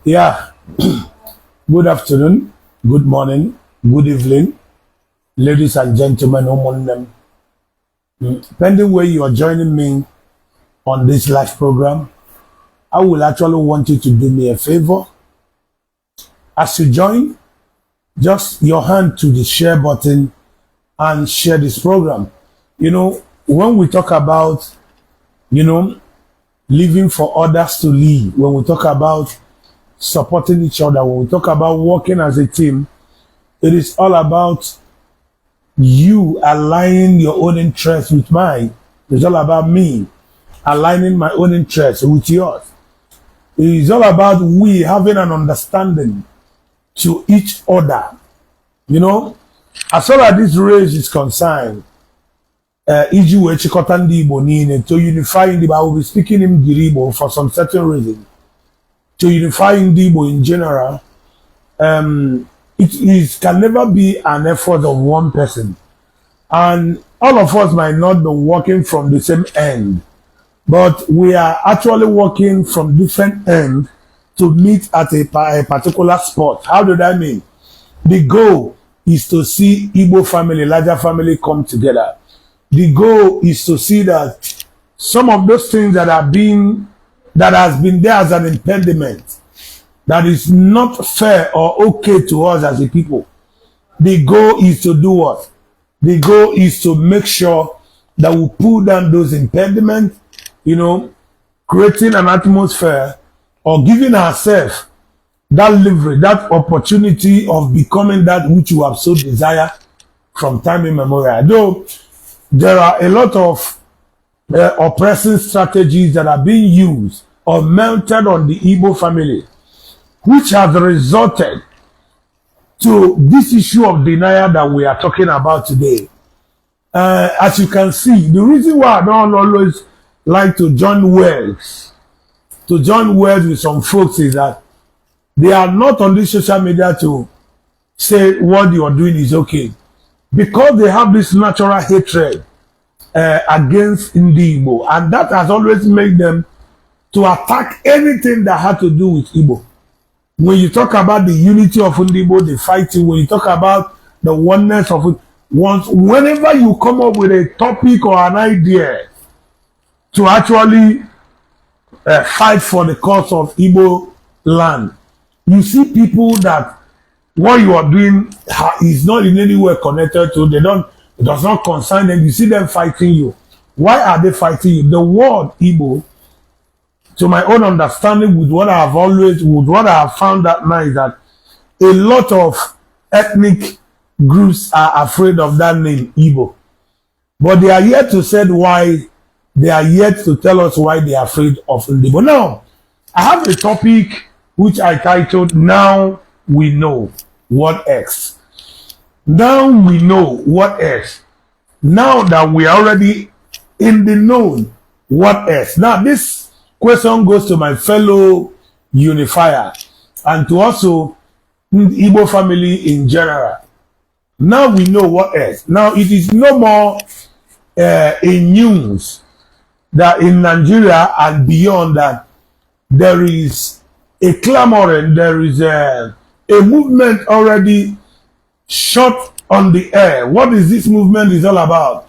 Yeah, good afternoon, good morning, good evening, ladies and gentlemen, depending where you are joining me on this live program, I will actually want you to do me a favor. As you join, just your hand to the share button and share this program. When we talk about, you know, living for others to live, when we talk about supporting each other, when we talk about working as a team, it is all about you aligning your own interests with mine. It's all about me aligning my own interests with yours. It is all about we having an understanding to each other. As far as this race is concerned, iji wee chịkọta ndị Igbo niile to unify ndị Igbo. I will be speaking in Igbo for some certain reason. To unify ndị Igbo in general, can never be an effort of one person. And all of us might not be working from the same end, but we are actually working from different ends to meet at a particular spot. How do I mean? The goal is to see Igbo family, larger family come together. The goal is to see that some of those things that has been there as an impediment, that is not fair or okay to us as a people. The goal is to do what? The goal is to make sure that we pull down those impediments, creating an atmosphere or giving ourselves that leverage, that opportunity of becoming that which you have so desire from time immemorial. Though there are a lot of oppressive strategies that are being used or mounted on the Igbo family, which has resulted to this issue of denial that we are talking about today. As you can see, the reason why I don't always like to join words with some folks is that they are not on this social media to say what you are doing is okay, because they have this natural hatred against Igbo, and that has always made them to attack anything that had to do with Igbo. When you talk about the unity of Igbo, the fighting, when you talk about the oneness of it, whenever you come up with a topic or an idea to actually fight for the cause of Igbo land, you see people that what you are doing is not in any way connected to, it does not concern them. You see them fighting you. Why are they fighting you? The word Igbo, to my own understanding, with what I have found that now, is that a lot of ethnic groups are afraid of that name, Igbo. But they are yet to say why, they are yet to tell us why they are afraid of Igbo. Now, I have a topic which I titled, Now We Know What X. Now we know what else. Now that we are already in the known, what else? Now this question goes to my fellow unifier and to also Igbo family in general. Now we know what else. Now it is no more in news that in Nigeria and beyond that there is a clamoring, there is a movement already shot on the air. What is this movement is all about?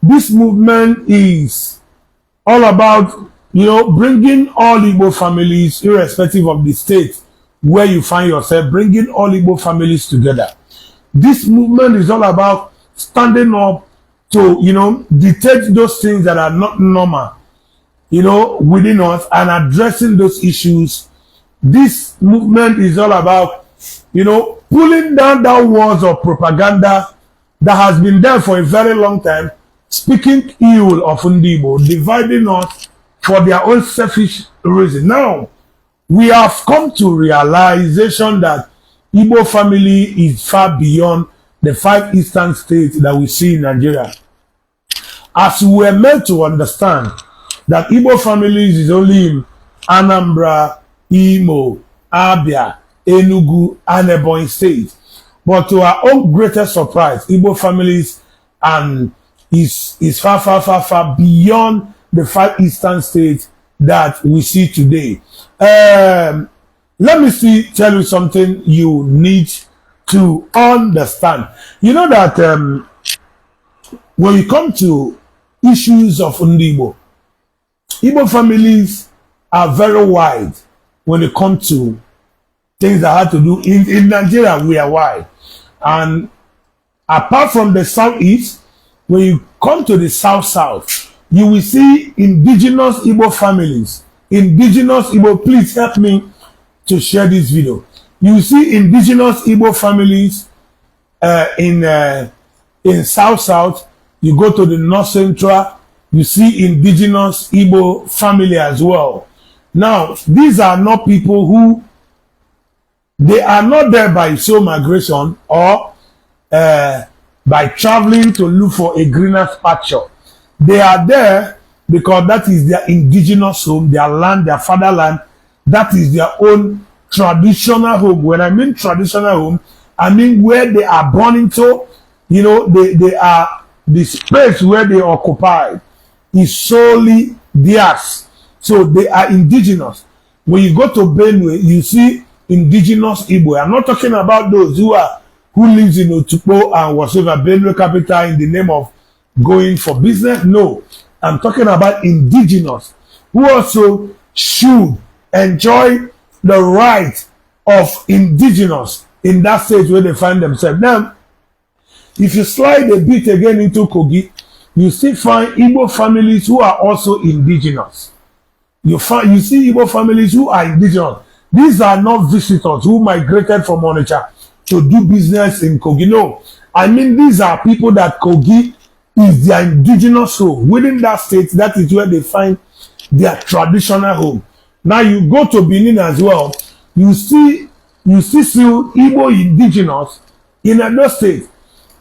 This movement is all about, bringing all Igbo families, irrespective of the state where you find yourself, bringing all Igbo families together. This movement is all about standing up to, detect those things that are not normal, within us and addressing those issues. This movement is all about, pulling down that walls of propaganda that has been there for a very long time, speaking ill of Igbo, dividing us for their own selfish reason. Now, we have come to realization that Igbo family is far beyond the 5 eastern states that we see in Nigeria. As we are meant to understand that Igbo families is only in Anambra, Imo, Abia, Enugu, and Ebonyi State. But to our own greatest surprise, Igbo families is far, far, far, far beyond the 5 eastern states that we see today. Let me tell you something you need to understand. You know that when you come to issues of Igbo families are very wide when it comes to things that have to do in Nigeria. We are wide, and apart from the southeast, when you come to the south, you will see indigenous Igbo families. Indigenous Igbo, please help me to share this video. You see indigenous Igbo families in south. You go to the north central, you see indigenous Igbo family as well. Now, these are not people who, they are not there by soul migration or by traveling to look for a greener pasture. They are there because that is their indigenous home, their land, their fatherland. That is their own traditional home. When I mean traditional home, I mean where they are born into. You know, they are, the space where they occupy is solely theirs. So they are indigenous. When you go to Benue, you see indigenous Igbo. I'm not talking about those who lives in Otukpo and whatever, Benue capital, in the name of going for business. No, I'm talking about indigenous who also should enjoy the right of indigenous in that stage where they find themselves. Now, if you slide a bit again into Kogi, you still find Igbo families who are also indigenous. You see Igbo families who are indigenous. These are not visitors who migrated from Onitsha to do business in Kogi. No, I mean these are people that Kogi is their indigenous home. Within that state, that is where they find their traditional home. Now you go to Benin as well, you see Igbo indigenous in Edo State.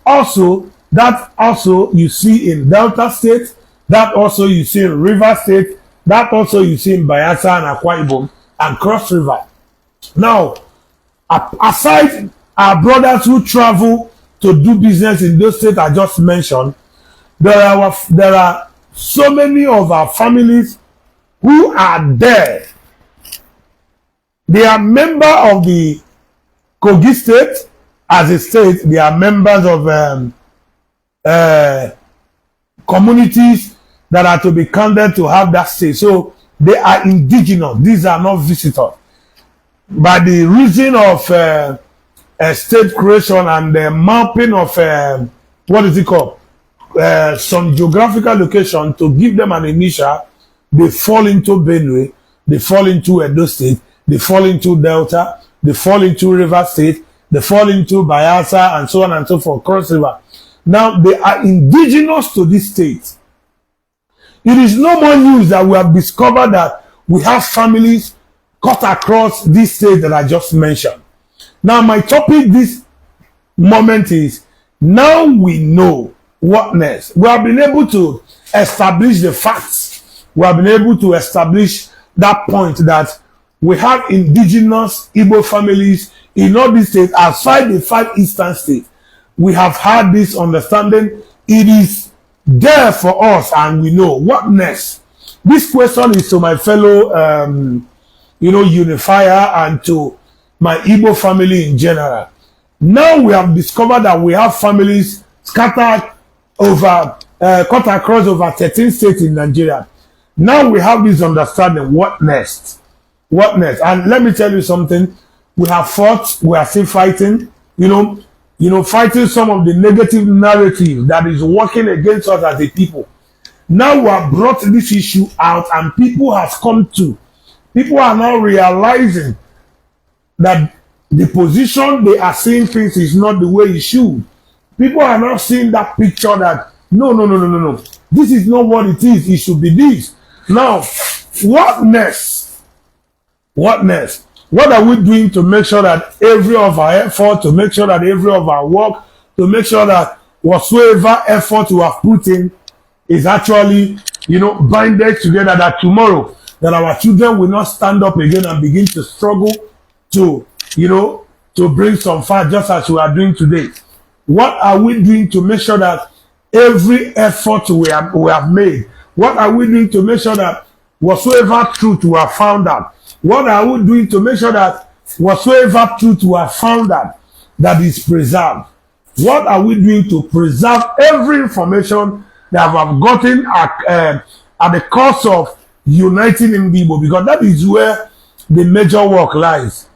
Also, that also you see in Delta State, that also you see in River State, that also you see in Bayelsa and Akwa Ibom and Cross River. Now, aside our brothers who travel to do business in those states I just mentioned, there are so many of our families who are there. They are members of the Kogi State. As a state, they are members of communities that are to be counted to have that state. So they are indigenous. These are not visitors. By the reason of state creation and the mapping of what is it called? Some geographical location to give them an initial, they fall into Benue, they fall into Edo State, they fall into Delta, they fall into River State, they fall into Bayelsa, and so on and so forth, Cross River. Now, they are indigenous to this state. It is no more news that we have discovered that we have families cut across this state that I just mentioned. Now, my topic this moment is, now we know what next. We have been able to establish the facts. We have been able to establish that point that we have indigenous Igbo families in all these states, aside the 5 eastern states. We have had this understanding. It is there for us, and we know what next. This question is to my fellow, unifier, and to my Igbo family in general. Now we have discovered that we have families scattered over, cut across over 13 states in Nigeria. Now we have this understanding. What next? What next? And let me tell you something. We have fought. We are still fighting. Fighting some of the negative narrative that is working against us as a people. Now we have brought this issue out, and people are now realizing that the position they are seeing things is not the way it should. People are now seeing that picture that no. This is not what it is. It should be this. Now, what next? What next? What are we doing to make sure that every of our effort, to make sure that every of our work, to make sure that whatsoever effort we have put in is actually, binded together, that tomorrow, that our children will not stand up again and begin to struggle to bring some fat just as we are doing today. What are we doing to make sure that every effort we have made, what are we doing to make sure that whatsoever truth we have found out? What are we doing to make sure that whatsoever truth we have found out that is preserved? What are we doing to preserve every information that we have gotten at the cost of uniting in Igbo? Because that is where the major work lies.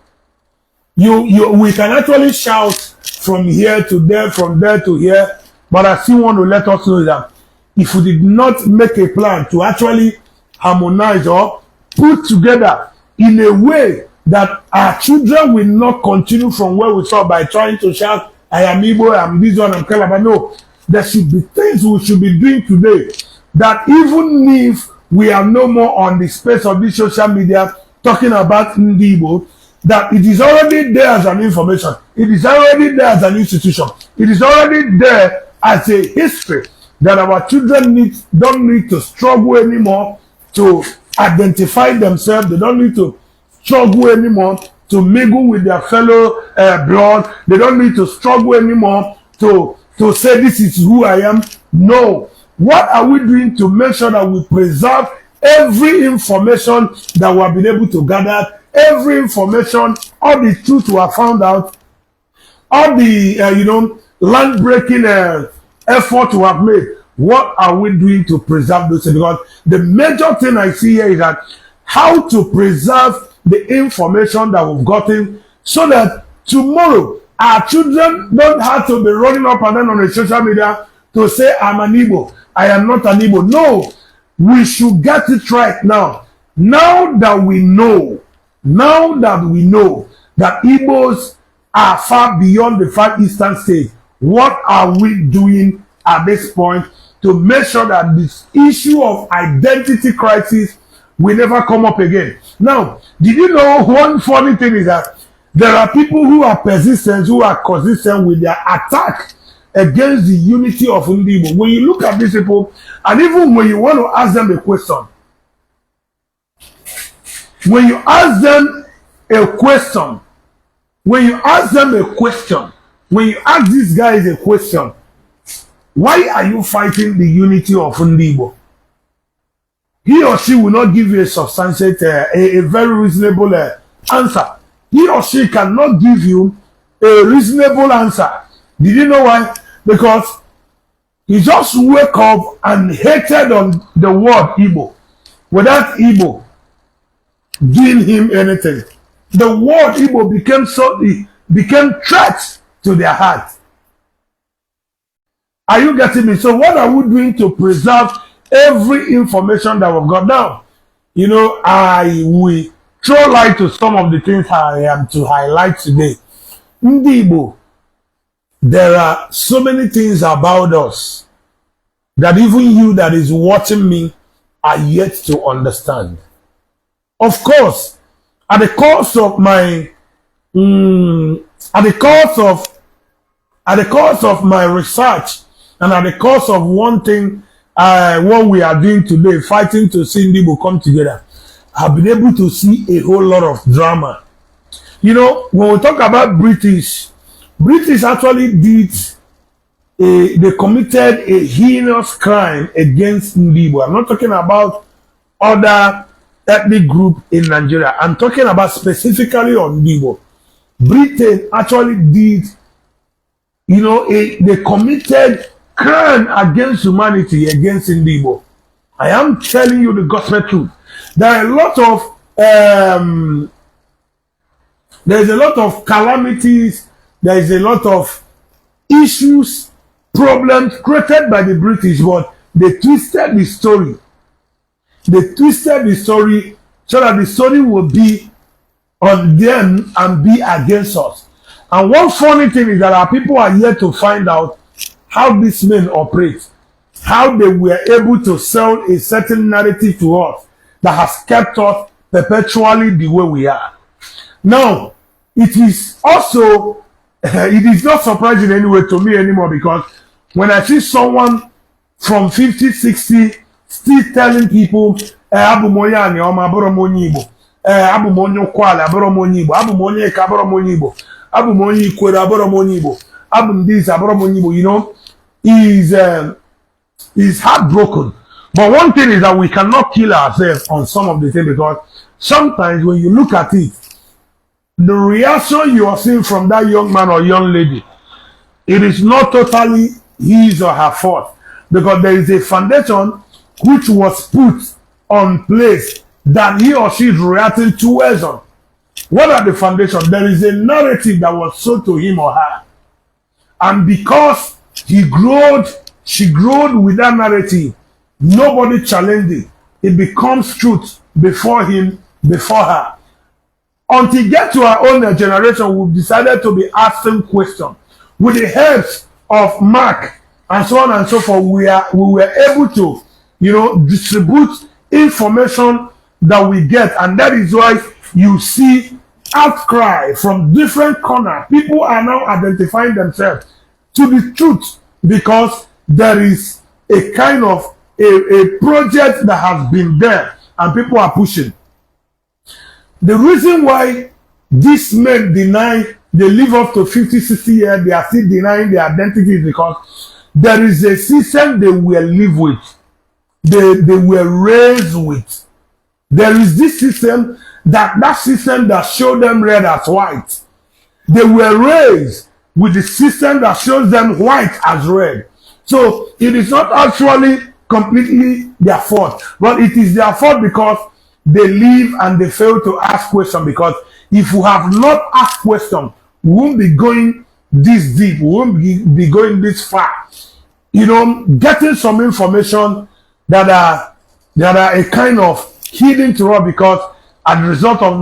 We can actually shout from here to there, from there to here, but I still want to let us know that if we did not make a plan to actually harmonize or put together in a way that our children will not continue from where we saw by trying to shout, I am Igbo, I am this one, I am Calabar. No, there should be things we should be doing today that even if we are no more on the space of this social media talking about Igbo, that it is already there as an information. It is already there as an institution. It is already there as a history that our children don't need to struggle anymore to identify themselves. They don't need to struggle anymore to mingle with their fellow blood. They don't need to struggle anymore to say this is who I am. No. What are we doing to make sure that we preserve every information that we have been able to gather, every information, all the truth we have found out, all the land breaking effort we have made? What are we doing to preserve those things? Because the major thing I see here is that how to preserve the information that we've gotten so that tomorrow our children don't have to be running up and down on the social media to say I'm an Igbo, I am not an Igbo. No, we should get it right now. Now that we know that Igbos are far beyond the Far Eastern states, what are we doing at this point to make sure that this issue of identity crisis will never come up again? Now, did you know one funny thing is that there are people who are persistent, who are consistent with their attack against the unity of Igbo. When you look at these people, and even when you want to ask them a question, when you ask these guys a question, why are you fighting the unity of Igbo? He or she will not give you a substantiate, a very reasonable answer. He or she cannot give you a reasonable answer. Did you know why? Because he just wake up and hated on the word Igbo without Igbo doing him anything. The word Igbo became threat to their heart. Are you getting me? So what are we doing to preserve every information that we've got now? I will throw light to some of the things I am to highlight today. Igbo, there are so many things about us that even you that is watching me are yet to understand. Of course, at the course of my research, and at the course of one thing, what we are doing today, fighting to see Igbo come together, I've been able to see a whole lot of drama. When we talk about British actually they committed a heinous crime against Igbo. I'm not talking about other ethnic group in Nigeria. I'm talking about specifically on Igbo. Britain actually did, they committed crime against humanity, against Igbo. I am telling you the gospel truth. There's a lot of calamities, there is a lot of issues, problems created by the British, but they twisted the story. They twisted the story so that the story will be on them and be against us. And one funny thing is that our people are yet to find out how these men operate, how they were able to sell a certain narrative to us that has kept us perpetually the way we are. Now, it is also, it is not surprising anyway to me anymore, because when I see someone from 50, 60 still telling people, Abu Moya Aniocha, Aboro Monyi Igbo, Abu Monyo Kwale, Aboro Monyi Igbo, Abu Monye Ka, Aboro Monyi Igbo, Abu Monyi Ikwere, Aboro Monyi Igbo, Abu Ndiz, Aboro Monyi Igbo, is heartbroken. But one thing is that we cannot kill ourselves on some of the things, because sometimes when you look at it, the reaction you are seeing from that young man or young lady, it is not totally his or her fault, because there is a foundation which was put on place that he or she is reacting towards on. What are the foundations? There is a narrative that was sold to him or her, and because she growed with that narrative, nobody challenged it. It becomes truth before him, before her. Until we get to our own generation, we've decided to be asking questions. With the help of Mark and so on and so forth, we were able to, distribute information that we get, and that is why you see outcry from different corners. People are now identifying themselves to the truth, because there is a kind of a project that has been there and people are pushing. The reason why these men they live up to 50, 60 years, they are still denying their identity, is because there is a system they were live with, they were raised with. There is this system that system that showed them red as white. They were raised with the system that shows them white as red. So it is not actually completely their fault, but it is their fault because they live and they fail to ask questions. Because if we have not asked questions, we won't be going this deep, we won't be going this far. Getting some information that are a kind of hidden to us, because as a result of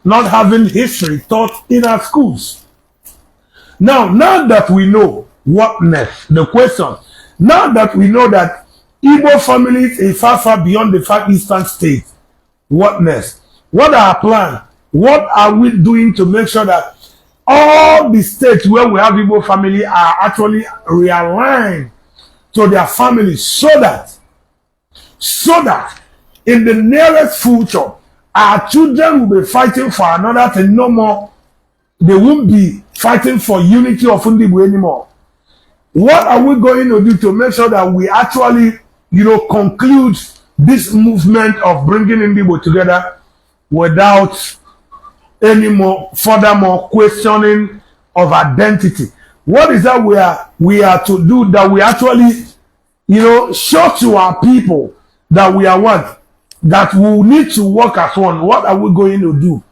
not having history taught in our schools. Now that we know what next, the question, now that we know that Igbo families is far beyond the far eastern states, what next? What are our plans? What are we doing to make sure that all the states where we have Igbo family are actually realigned to their families, so that in the nearest future, our children will be fighting for another thing no more. They won't be fighting for unity of Ndibo anymore. What are we going to do to make sure that we actually, conclude this movement of bringing Ndibo together without any more furthermore questioning of identity? What is that we are to do, that we actually, show to our people that we are one, that we need to work as one? What are we going to do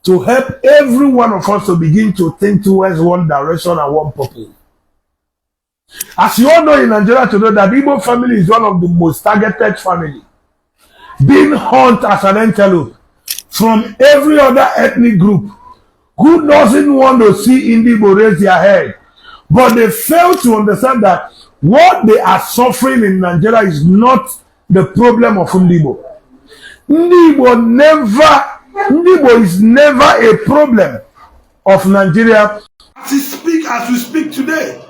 to help every one of us to begin to think towards one direction and one purpose? As you all know in Nigeria today, that Igbo family is one of the most targeted family, being hunted as an antelope from every other ethnic group who doesn't want to see Igbo raise their head. But they fail to understand that what they are suffering in Nigeria is not the problem of Ndibo. Ndibo is never a problem of Nigeria. As we speak today,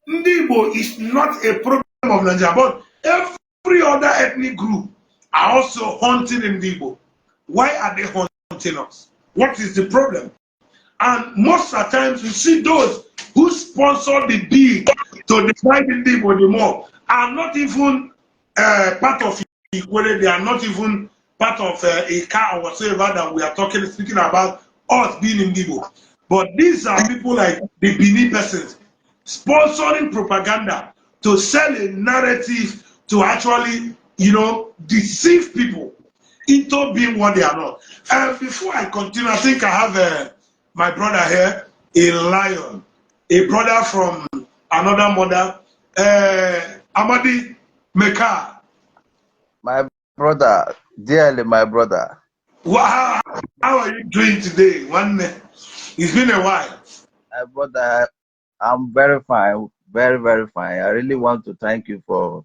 Ndibo is not a problem of Nigeria, but every other ethnic group are also hunting Ndibo. Why are they hunting us? What is the problem? And most of the times we see those who sponsor the bid to divide Ndibo the more are not even part of equality. They are not even part of a car or whatsoever that we are speaking about us being Ndibo. But these are people like the Bini persons sponsoring propaganda to sell a narrative to actually, deceive people into being what they are not. And before I continue, I think I have my brother here, a lion, a brother from another mother, Amadi Meka. My brother, dearly my brother. Wow, how are you doing today? It's been a while. My brother, I'm very fine, very, very fine. I really want to thank you for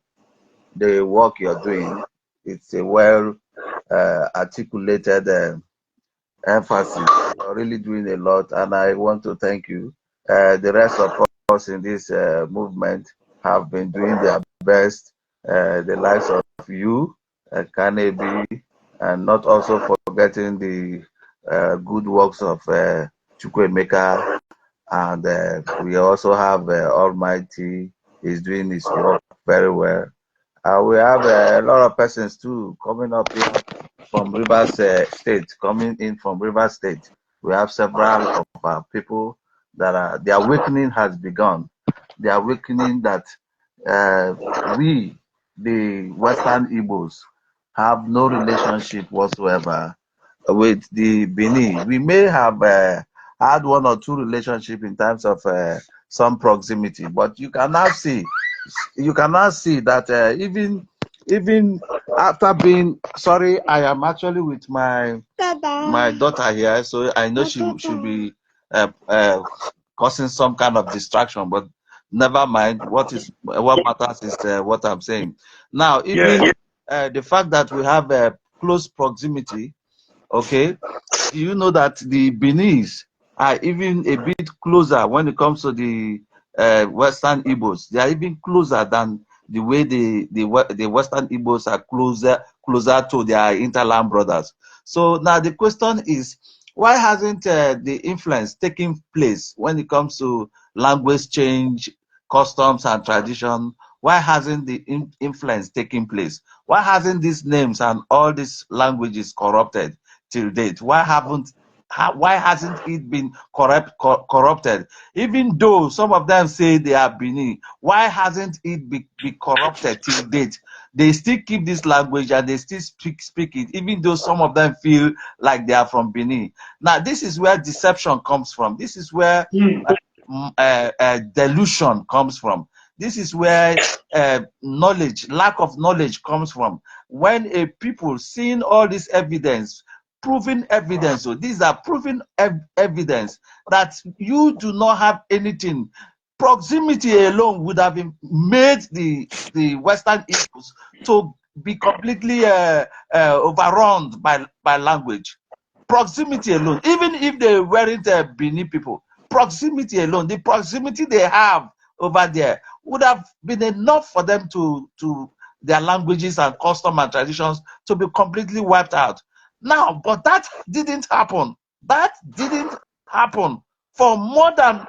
the work you're doing. It's a well articulated emphasis. You're really doing a lot, and I want to thank you. The rest of us in this movement have been doing their best. The likes of you, Kanebi, and not also forgetting the good works of Chukwemeka. And we also have Almighty is doing his work very well. We have a lot of persons too coming up here from Rivers State, coming in from Rivers State. We have several of our people that are, the awakening has begun. The awakening that we, the Western Igbos, have no relationship whatsoever with the Bini. We may have had one or two relationship in terms of some proximity, but you can now see that even after being, sorry, I am actually with my daughter here, so I know she should be causing some kind of distraction, but never mind. What matters is what I'm saying now. Even the fact that we have a close proximity. Okay, do you know that the Beninese are even a bit closer when it comes to the Western Igbos? They are even closer than the way the Western Igbos are closer to their interland brothers. So now the question is, why hasn't the influence taken place when it comes to language change, customs and tradition? Why hasn't the influence taken place? Why hasn't these names and all these languages corrupted till date? Why hasn't it been corrupted? Even though some of them say they are Benin, why hasn't it been corrupted till date? They still keep this language and they still speak it, even though some of them feel like they are from Benin. Now, this is where deception comes from. This is where delusion comes from. This is where lack of knowledge comes from. When a people seeing all this evidence, proven evidence, so these are proven evidence that you do not have anything. Proximity alone would have made the Western Igbos to be completely overrun by language. Proximity alone, even if they weren't Benin people, proximity alone, the proximity they have over there would have been enough for them to their languages and custom and traditions to be completely wiped out. Now, but that didn't happen. That didn't happen for more than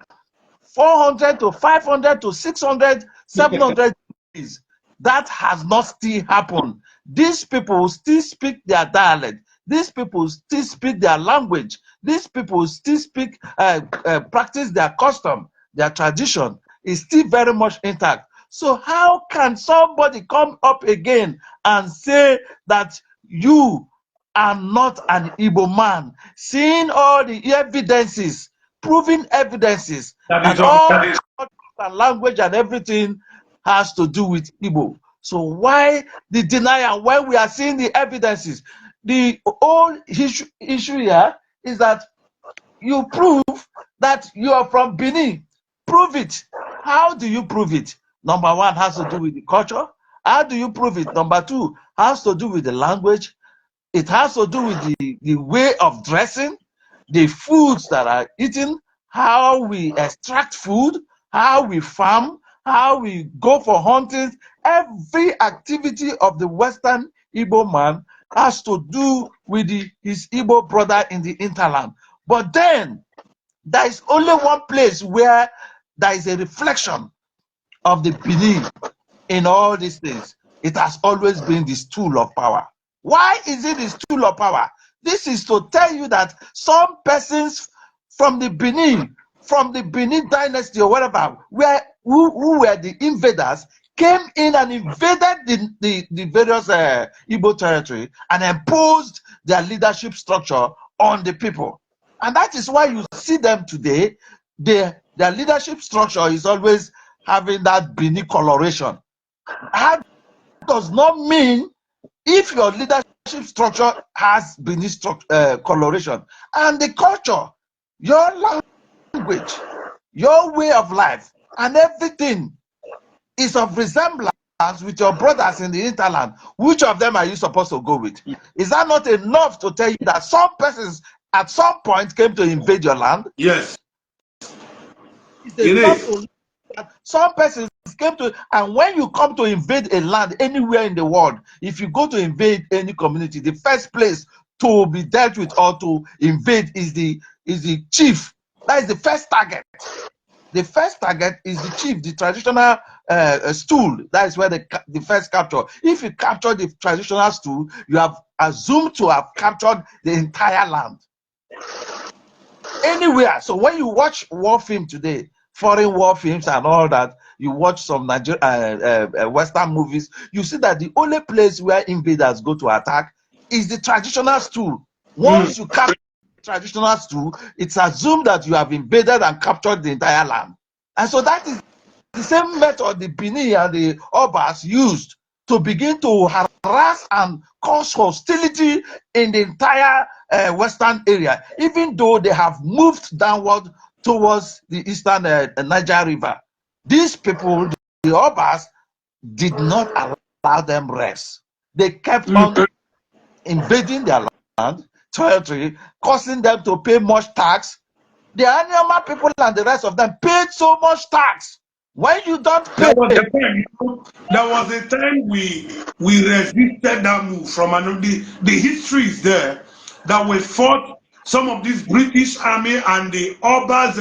400 to 500 to 600, 700 years. That has not still happened. These people still speak their dialect. These people still speak their language. These people still speak, practice their custom, their tradition is still very much intact. So how can somebody come up again and say that you are not an Igbo man, seeing all the evidences, proving evidences that all language and everything has to do with Igbo? So why the denial when we are seeing the evidences? The whole issue here is that you prove that you are from Benin. Prove it. How do you prove it? Number one has to do with the culture. How do you prove it? Number two has to do with the language. It has to do with the way of dressing, the foods that are eaten, how we extract food, how we farm, how we go for hunting. Every activity of the Western Igbo man has to do with his Igbo brother in the interland. But then there is only one place where there is a reflection of the Benin in all these things. It has always been the stool of power. Why is it the stool of power? This is to tell you that some persons from the Benin dynasty or whatever, who were the invaders, came in and invaded the various Igbo territory and imposed their leadership structure on the people. And that is why you see them today. Their leadership structure is always having that Benin coloration. That does not mean if your leadership structure has Benin coloration and the culture, your language, your way of life, and everything is of resemblance with your brothers in the hinterland, which of them are you supposed to go with? Is that not enough to tell you that some persons at some point came to invade your land? Yes. It is. Some persons came to, and when you come to invade a land anywhere in the world, if you go to invade any community, the first place to be dealt with or to invade is the chief. That is the first target. The first target is the chief, the traditional stool. That is where the first capture. If you capture the traditional stool, you have assumed to have captured the entire land. Anywhere. So when you watch war film today, foreign war films and all that, you watch some Western movies, you see that the only place where invaders go to attack is the traditional stool. Once you capture traditional stool, it's assumed that you have invaded and captured the entire land. And so that is the same method the Bini and the Obas used to begin to harass and cause hostility in the entire western area, even though they have moved downward towards the eastern Niger River. These people, the Obas, did not allow them rest. They kept on invading their land, territory, causing them to pay much tax. The Aniocha people and the rest of them paid so much tax. When you don't pay, There was a time, there was a time we resisted that move from the history is there that we fought some of these British army and the Obas,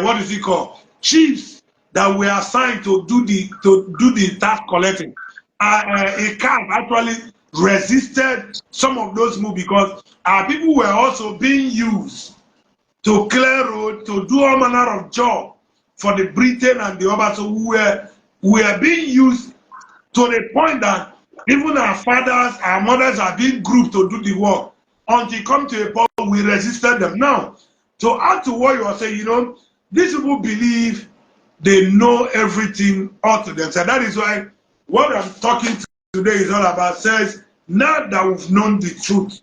what is it called, chiefs that were assigned to do the tax collecting. A camp actually resisted some of those moves because our people were also being used to clear road, to do all manner of job for the Britain and the others. So we were being used to the point that even our fathers, our mothers are being grouped to do the work. Until come to a point we resisted them. Now, to add to what you are saying, you know, these people believe they know everything all to themselves. That is why what I'm talking today is all about says, now that we've known the truth,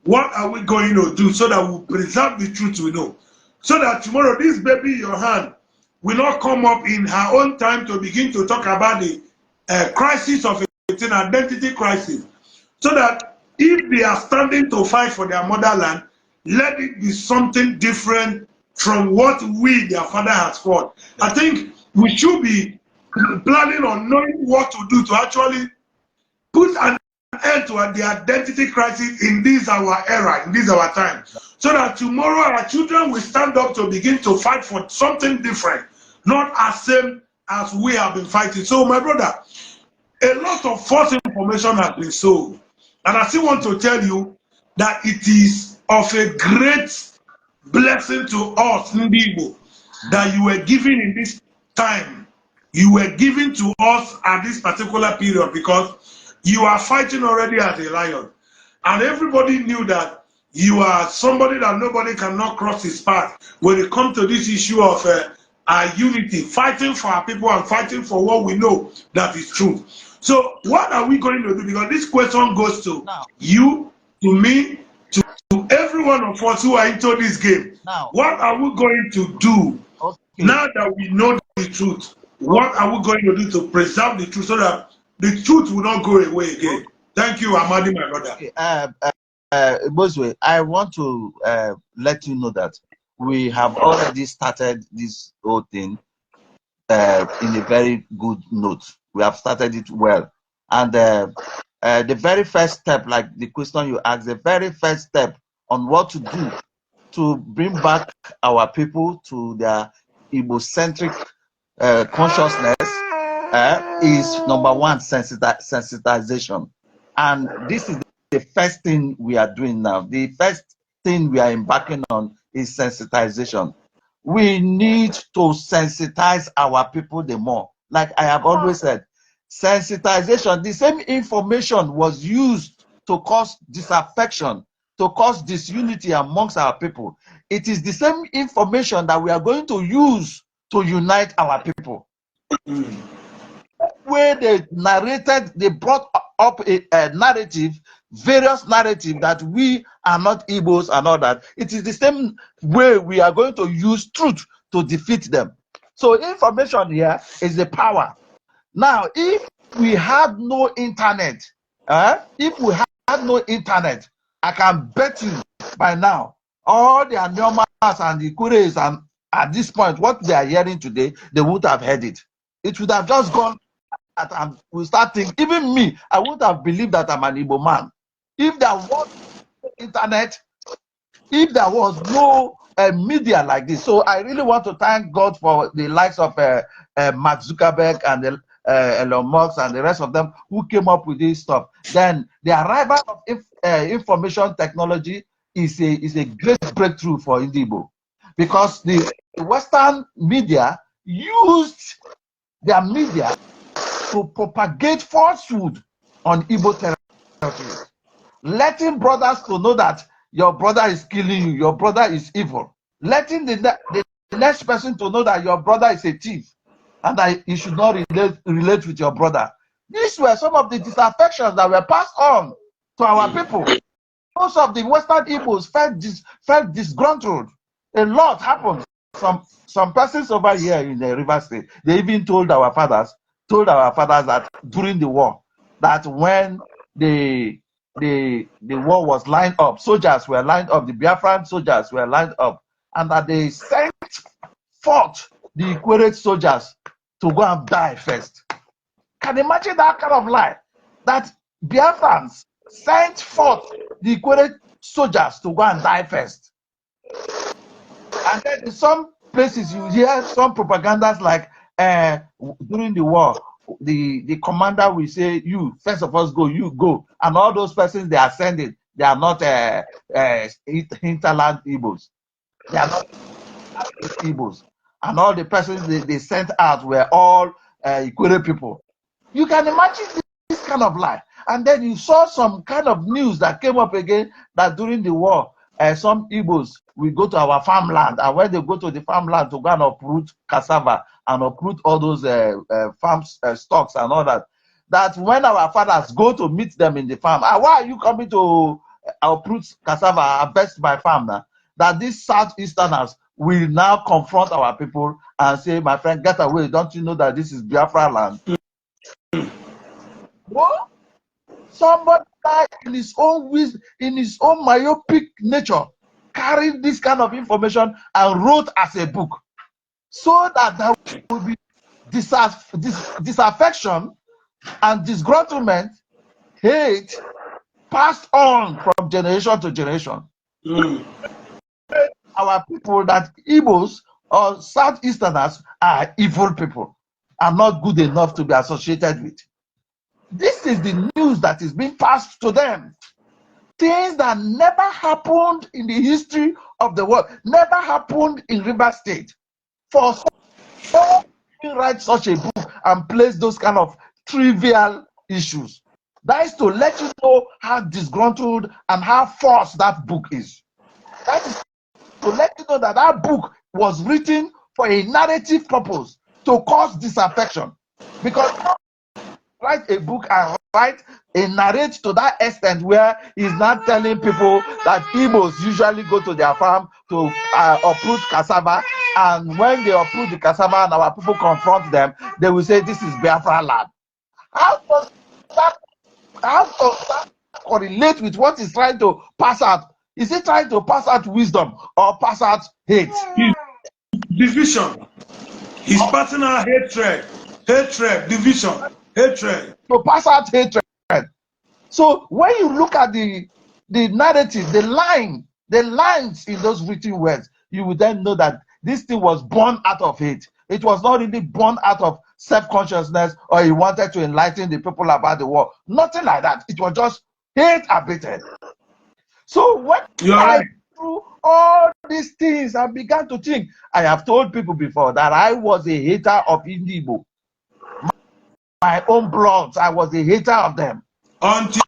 what are we going to do so that we preserve the truth we know? So that tomorrow this baby in your hand will not come up in her own time to begin to talk about the crisis of an identity crisis. So that if they are standing to fight for their motherland, let it be something different from what we, their father, has fought. I think we should be planning on knowing what to do to actually put an end to the identity crisis in this our era, in this our time, so that tomorrow our children will stand up to begin to fight for something different, not as same as we have been fighting. So my brother, a lot of false information has been sold, and I still want to tell you that it is of a great blessing to us in Igbo that you were given in this time, you were given to us at this particular period, because you are fighting already as a lion, and everybody knew that you are somebody that nobody cannot cross his path when it comes to this issue of our unity, fighting for our people and fighting for what we know that is true. So what are we going to do? Because this question goes to you, to me, to every one of us who are into this game. What are we going to do now that we know the truth? What are we going to do to preserve the truth so that the truth will not go away again? Thank you, Amadi, my brother. Boswe, I want to let you know that we have already started this whole thing in a very good note. We have started it well. And the very first step, like the question you asked, the very first step on what to do to bring back our people to their Igbo-centric consciousness is number one, sensitization. And this is the first thing we are doing now. The first thing we are embarking on is sensitization. We need to sensitize our people the more. Like I have always said, sensitization, the same information was used to cause disaffection, to cause disunity amongst our people. It is the same information that we are going to use to unite our people. Where they narrated, they brought up a narrative, various narrative that we are not Igbos and all that. It is the same way we are going to use truth to defeat them. So information here is the power. Now, if we had no internet, I can bet you by now, all the Aniomas and the Kures, and at this point, what they are hearing today, they would have heard it. It would have just gone. We start thinking, even me, I would have believed that I'm an Igbo man. If there was internet, if there was no media like this. So I really want to thank God for the likes of Mark Zuckerberg and Elon Musk and the rest of them who came up with this stuff. Then the arrival of information technology is a great breakthrough for Igbo, because the Western media used their media to propagate falsehood on Igbo territory, letting brothers to know that your brother is killing you, your brother is evil, letting the next person to know that your brother is a thief and that you should not relate with your brother. These were some of the disaffections that were passed on to our people. Most of the Western Igbos felt disgruntled. A lot happened. Some persons over here in the River State, they even told our fathers that during the war, that when the war was lined up, soldiers were lined up, the Biafran soldiers were lined up, and that they sent forth the Ikwere soldiers to go and die first. Can you imagine that kind of lie? That Biafrans sent forth the Ikwere soldiers to go and die first. And then in some places you hear some propagandas like during the war, the commander will say, you first of all go, you go, and all those persons they are sending, they are not hinterland Igbos, they are not Igbos, and all the persons they sent out were all Ikwere people. You can imagine this kind of lie. And then you saw some kind of news that came up again that during the war, some Igbos will go to our farmland, and when they go to the farmland to go and uproot cassava and uproot all those farm stocks and all that, that when our fathers go to meet them in the farm, why are you coming to uproot cassava, harvest my farm now? That these Southeasterners will now confront our people and say, my friend, get away. Don't you know that this is Biafra land? What? Somebody in his own myopic nature carried this kind of information and wrote as a book, so that there will be disaffection and disgruntlement, hate passed on from generation to generation. Our people that Igbos or Southeasterners are evil people, are not good enough to be associated with. This is the news that is being passed to them. Things that never happened in the history of the world, never happened in River State. For someone to write such a book and place those kind of trivial issues, that is to let you know how disgruntled and how false that book is. That is to let you know that that book was written for a narrative purpose, to cause disaffection. Because write a book and write a narrate to that extent where he's not telling people that Igbos usually go to their farm to uproot cassava, and when they uproot the cassava and our people confront them, they will say this is Biafra land. How does that correlate with what he's trying to pass out? Is he trying to pass out wisdom or pass out hate? Division. He's passing out hatred, division, hatred. To pass out hatred. So when you look at the narrative, the lines in those written words, you will then know that this thing was born out of hate. It was not really born out of self-consciousness, or he wanted to enlighten the people about the war. Nothing like that. It was just hate abated. So when I through all these things, I began to think. I have told people before that I was a hater of Igbo. My own bloods, I was a hater of them. Until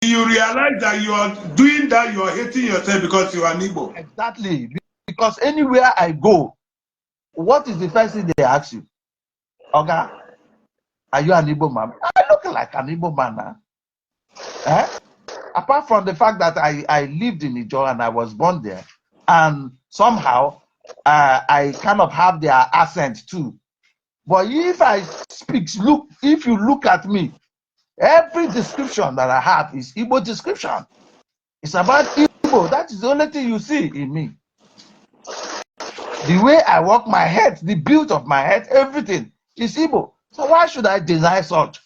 you realize that you are doing that, you are hating yourself because you are an Igbo. Exactly. Because anywhere I go, what is the first thing they ask you? Oga, are you an Igbo man? I look like an Igbo man now. Apart from the fact that I lived in Ijo and I was born there, and somehow I kind of have their accent too. But if I speak, if you look at me, every description that I have is Igbo description. It's about Igbo. That is the only thing you see in me. The way I walk my head, the build of my head, everything is Igbo. So why should I deny such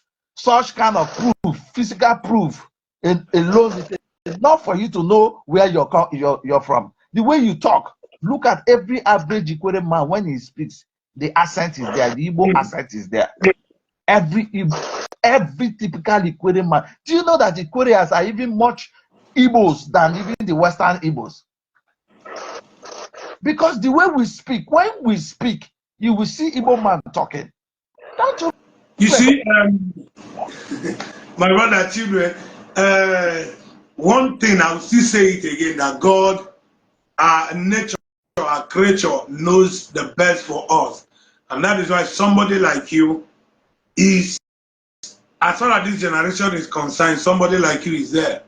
kind of proof, physical proof alone? It's enough for you to know where you're from. the way you talk. Look at every average Ikwere man when he speaks. The accent is there. The Igbo accent is there. Every typical Ikwere man. Do you know that Ikwereans are even much Igbos than even the Western Igbos? Because the way we speak, when we speak, you will see Igbo man talking. Don't you? You see, my brother children, one thing I will still say it again, that God, our nature, our creature knows the best for us. And that is why somebody like you is, as far as this generation is concerned, somebody like you is there.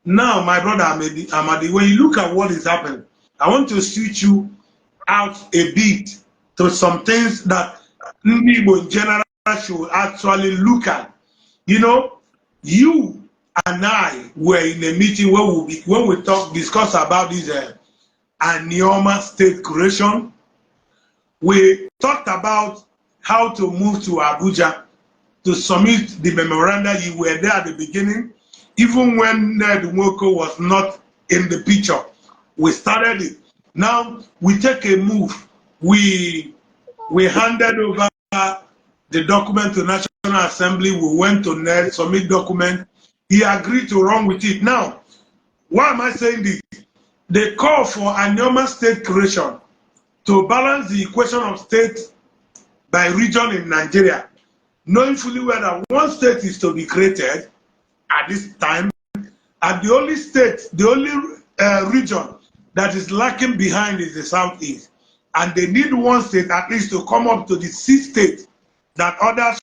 Now, my brother Amadi, when you look at what is happening, I want to switch you out a bit to some things that Igbo in general should actually look at. You know, you and I were in a meeting where we discuss about this Aniocha state creation. We talked about how to move to Abuja to submit the memoranda. You were there at the beginning, even when Ned Nwoko was not in the picture. We started it. Now we take a move. We handed over the document to National Assembly. We went to Ned, submit document. He agreed to run with it. Now, why am I saying this? The call for Aniocha state creation to balance the equation of state by region in Nigeria, knowing fully well that one state is to be created at this time, and the only state, the only region that is lacking behind is the Southeast. And they need one state at least to come up to the 6 states that others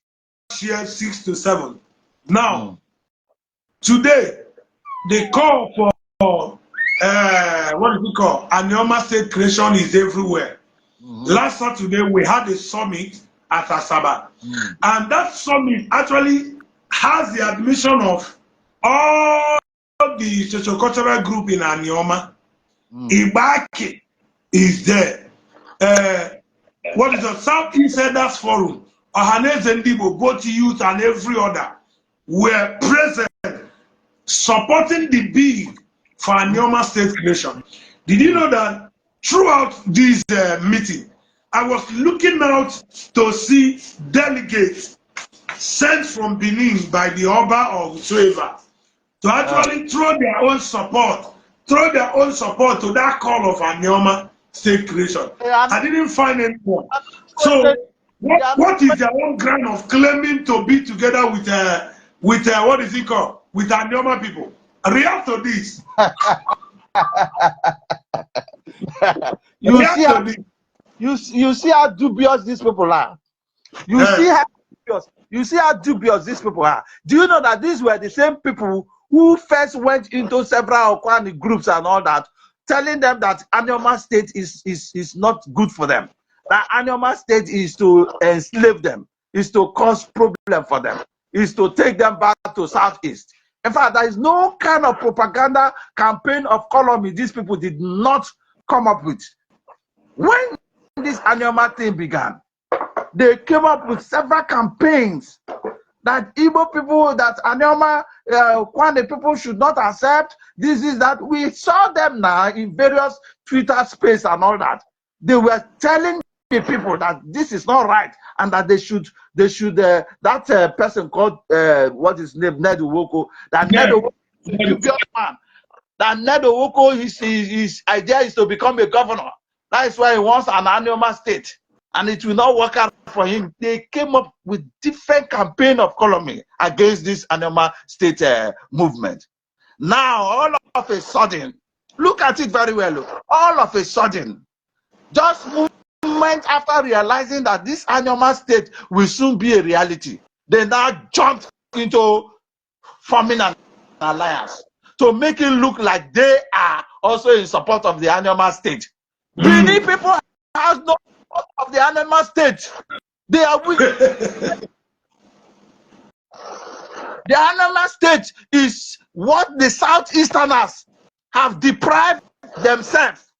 share 6 to 7. Now, today, the call for what is it called? Aniocha state creation is everywhere. Last Saturday, we had a summit at Asaba. And that summit actually has the admission of all the sociocultural group in Aniocha. Ibaki is there. What is the Southeast Elders Forum? Ohaneze Ndibo, both youth and every other, were present supporting the bid for Aniocha state creation. Did you know that throughout this meeting, I was looking out to see delegates sent from Benin by the Oba of Sueva to actually throw their own support to that call of Aniocha state creation. I didn't find anyone. So what is their own ground of claiming to be together with what is it called? With Aniocha people? React to this. You see how dubious these people are. You see how dubious these people are. Do you know that these were the same people who first went into several Okwani groups and all that, telling them that Aniocha state is not good for them. That Aniocha state is to enslave them, is to cause problem for them, is to take them back to Southeast. In fact, there is no kind of propaganda campaign of colony these people did not come up with. When this Aniocha thing began, they came up with several campaigns that Igbo people, that Aniocha, Kwande people should not accept. This is that. We saw them now in various Twitter space and all that. They were telling the people that this is not right and that they should that person called what is his name, Ned Nwoko, that Ned Nwoko is a dubious man. That Ned Nwoko, his idea is to become a governor. That is why he wants an Aniocha state, and it will not work out for him. They came up with different campaign of colony against this Aniocha state movement. Now, all of a sudden, look at it very well. Look, all of a sudden, just moment after realizing that this Aniocha state will soon be a reality, they now jumped into forming an alliance to make it look like they are also in support of the Aniocha state. Benin people have no support of the Aniocha state. They are weak. The Aniocha state is what the Southeasterners have deprived themselves.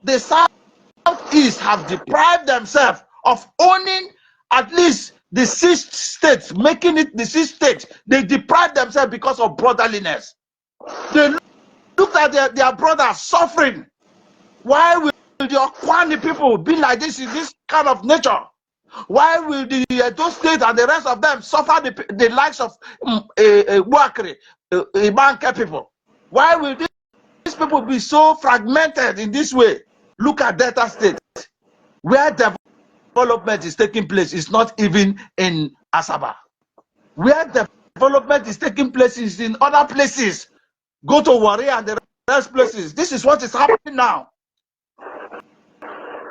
The Southeast have deprived themselves of owning at least the 6th state, making it the 6th state. They deprived themselves because of brotherliness. They looked at their brothers suffering. Why will the Okwani people be like this in this kind of nature? Why will the Edo State and the rest of them suffer the likes of Buakri, Ibanke people? Why will these people be so fragmented in this way? Look at Delta State, where development is taking place. It's not even in Asaba. Where development is taking place is in other places. Go to Warri and the rest places. This is what is happening now.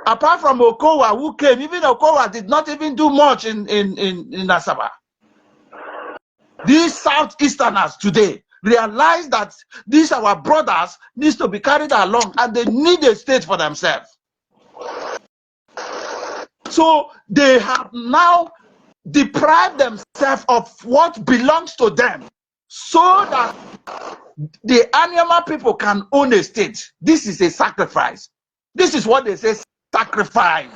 Apart from Okowa, who came, even Okowa did not even do much in Asaba. These Southeasterners today realize that these our brothers needs to be carried along and they need a state for themselves. So they have now deprived themselves of what belongs to them so that the Aniocha people can own a state. This is a sacrifice. This is what they say, sacrifice.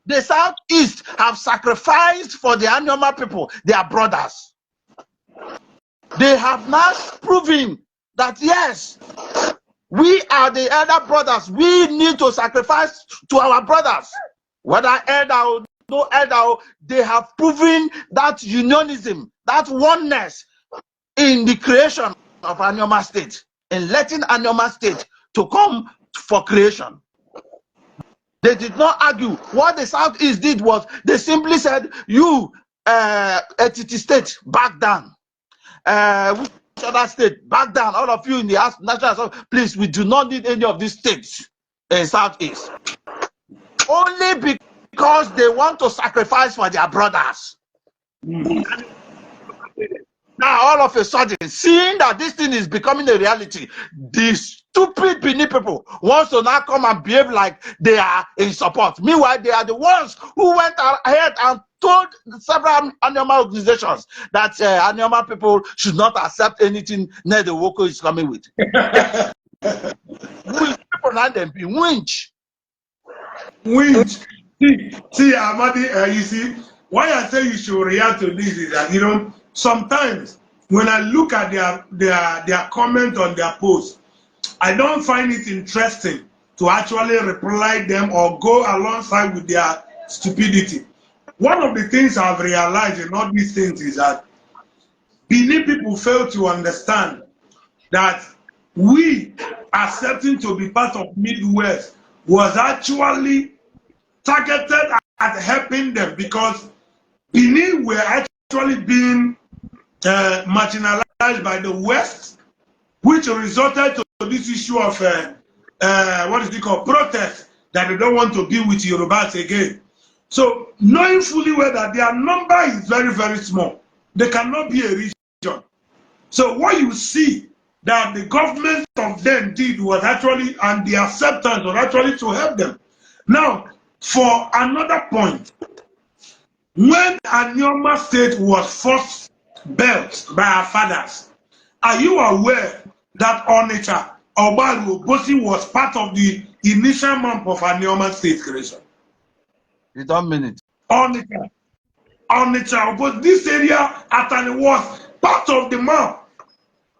The Southeast have sacrificed for the Aniocha people, their brothers. They have now proven that yes, we are the elder brothers. We need to sacrifice to our brothers. Whether elder or no elder, they have proven that unionism, that oneness in the creation of Aniocha state, in letting Aniocha state to come for creation. They did not argue. What the Southeast did was they simply said, you, Etiti state, back down. Which other state, back down. All of you in the National Assembly, please, we do not need any of these states in Southeast. Only because they want to sacrifice for their brothers. Now, all of a sudden, seeing that this thing is becoming a reality, the stupid Benin people wants to now come and behave like they are in support. Meanwhile, they are the ones who went ahead and told several Aniocha organizations that Aniocha people should not accept anything Nede Woko is coming with. People now them be winch. Winch. See, Amadi, you see, why I say you should react to this is that, you know, sometimes when I look at their comment on their post, I don't find it interesting to actually reply them or go alongside with their stupidity. One of the things I've realized in all these things is that Benin people fail to understand that we accepting to be part of Midwest was actually targeted at helping them, because Benin were actually being marginalized by the West, which resulted to this issue of what is it called, protest, that they don't want to be with Yorubas again. So knowing fully well that their number is very, very small, they cannot be a region. So what you see that the government of them did was actually, and the acceptance was actually to help them. Now, for another point, when Aniocha state was first built by our fathers, are you aware that Onitsha, Obaru, Bosi was part of the initial map of Aniocha state creation? You don't mean it. Onitsha, but this area actually was part of the map.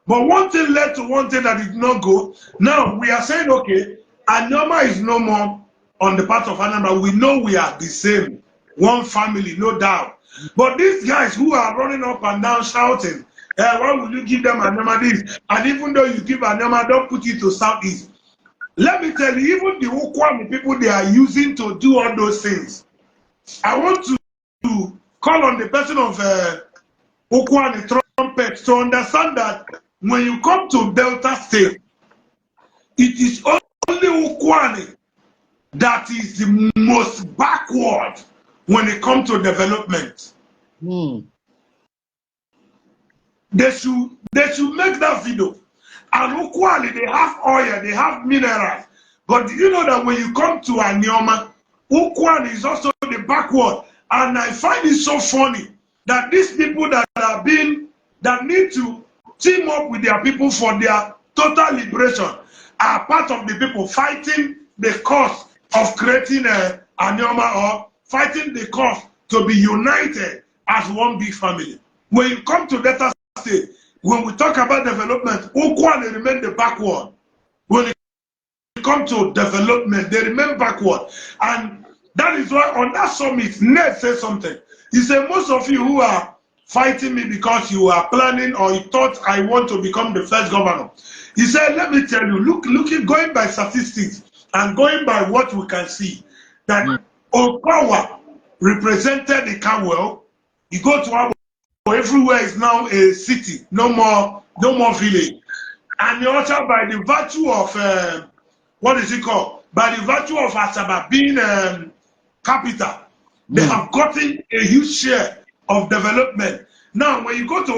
But one thing led to one thing that did not go. Now we are saying, okay, Aniocha is no more on the part of Anambra. We know we are the same, one family, no doubt. But these guys who are running up and down shouting, why will you give them Aniocha this? And even though you give Aniocha, don't put it to Southeast. Let me tell you, even the Ukwami people they are using to do all those things. I want to call on the person of Ukwani Trumpet to understand that when you come to Delta State, it is only Ukwani that is the most backward when it comes to development. They should make that video. And Ukwali, they have oil, they have minerals. But do you know that when you come to Aniocha, Ukwali is also the backward. And I find it so funny that these people that need to team up with their people for their total liberation are part of the people fighting the cause of creating Aniocha, or fighting the cause to be united as one big family. When you come to Delta State, when we talk about development, Ukwali remain the backward. When come to development, they remain backward. And that is why on that summit, Ned said something. He said, most of you who are fighting me because you are planning or you thought I want to become the first governor. He said, let me tell you, looking, going by statistics and going by what we can see, that Okawa represented the Cowell. You go to Abo, everywhere is now a city, no more village. Aniocha, by the virtue of what is it called? By the virtue of Asaba being capital, they have gotten a huge share of development. Now, when you go to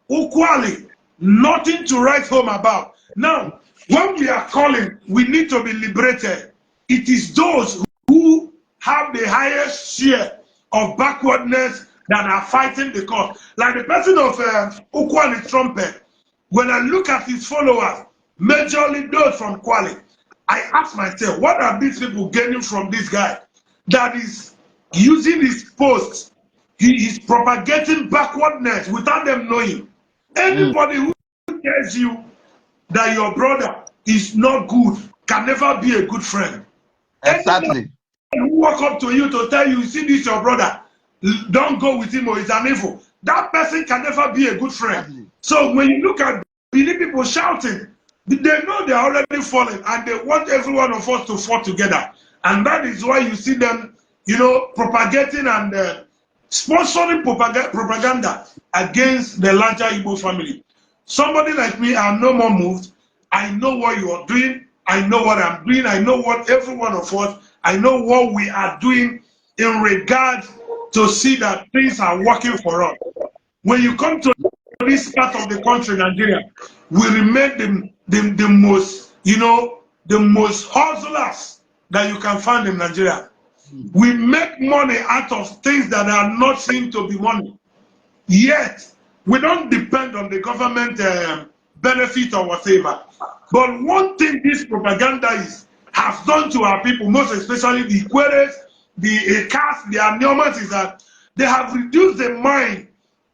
Okwali, nothing to write home about. Now, when we are calling, we need to be liberated. It is those who have the highest share of backwardness that are fighting the cause. Like the person of Okwali Trumpet, when I look at his followers, majorly those from Kwali, I ask myself, what are these people gaining from this guy that is using his posts? He is propagating backwardness without them knowing. Anybody who tells you that your brother is not good can never be a good friend. Exactly. Anyone who walk up to you to tell you, see this your brother, don't go with him or he's an evil. That person can never be a good friend. Exactly. So when you look at Benin people shouting, they know they're already falling and they want every one of us to fall together. And that is why you see them, propagating and sponsoring propaganda against the larger Igbo family. Somebody like me, I'm no more moved. I know what you are doing. I know what I'm doing. I know what every one of us, I know what we are doing in regard to see that things are working for us. When you come to this part of the country, Nigeria, we remain the most, the most hustlers that you can find in Nigeria. We make money out of things that are not seen to be money. Yet, we don't depend on the government benefit or whatever. But one thing this propaganda has done to our people, most especially the Ikweres, the Ekas, the Aniomas, is that they have reduced the mind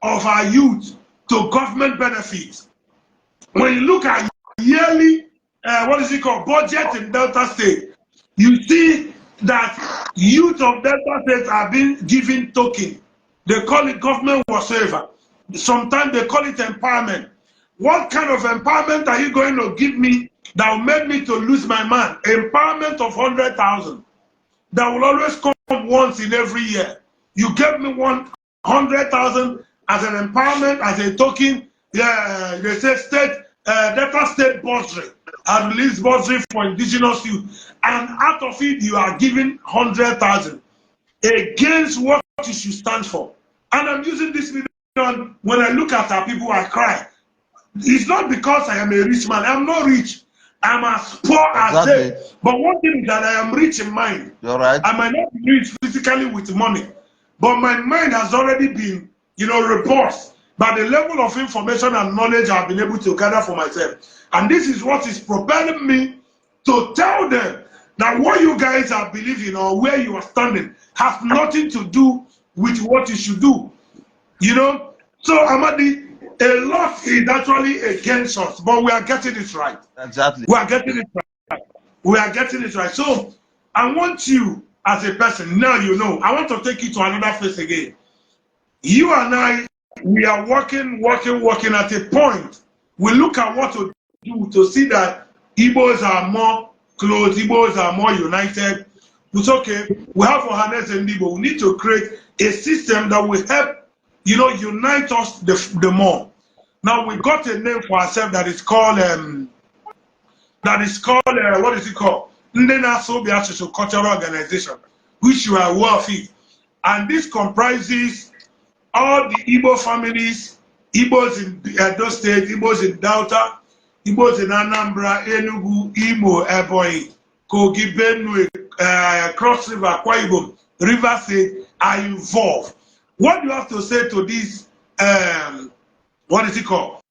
of our youth to government benefits. When you look at yearly, budget in Delta State, you see that youth of Delta State are being given token. They call it government whatsoever. Sometimes they call it empowerment. What kind of empowerment are you going to give me that will make me to lose my mind? Empowerment of 100,000 that will always come once in every year. You gave me 100,000 as an empowerment, as a token. Yeah, they say Delta State bursary. I release bursary for indigenous youth, and out of it you are giving 100,000 against what you should stand for. And I'm using this million when I look at our people, I cry. It's not because I am a rich man. I'm not rich. I'm as poor as they. But one thing is that I am rich in mind. You're right. I might not be rich physically with money, but my mind has already been, repulsed by the level of information and knowledge I've been able to gather for myself. And this is what is propelling me to tell them that what you guys are believing or where you are standing has nothing to do with what you should do. So Amadi, a lot is actually against us, but we are getting it right. Exactly. We are getting it right. We are getting it right. So I want you as a person, now I want to take you to another place again. You and I, we are working at a point. We look at what to do to see that Igbos are more close, Igbos are more united. It's okay. We have Ohanes and Igbo. We need to create a system that will help, unite us the more. Now we got a name for ourselves that is called what is it called? Ndena Sobia Sociocultural Organization, which you are aware of it. And this comprises all the Igbo families, Igbos in Edo State, Igbos in Delta, Igbos in Anambra, Enugu, Imo, Ebonyi, Kogi, Benue, Cross River, Akwa Ibom, River State are involved. What do you have to say to this, what is it called?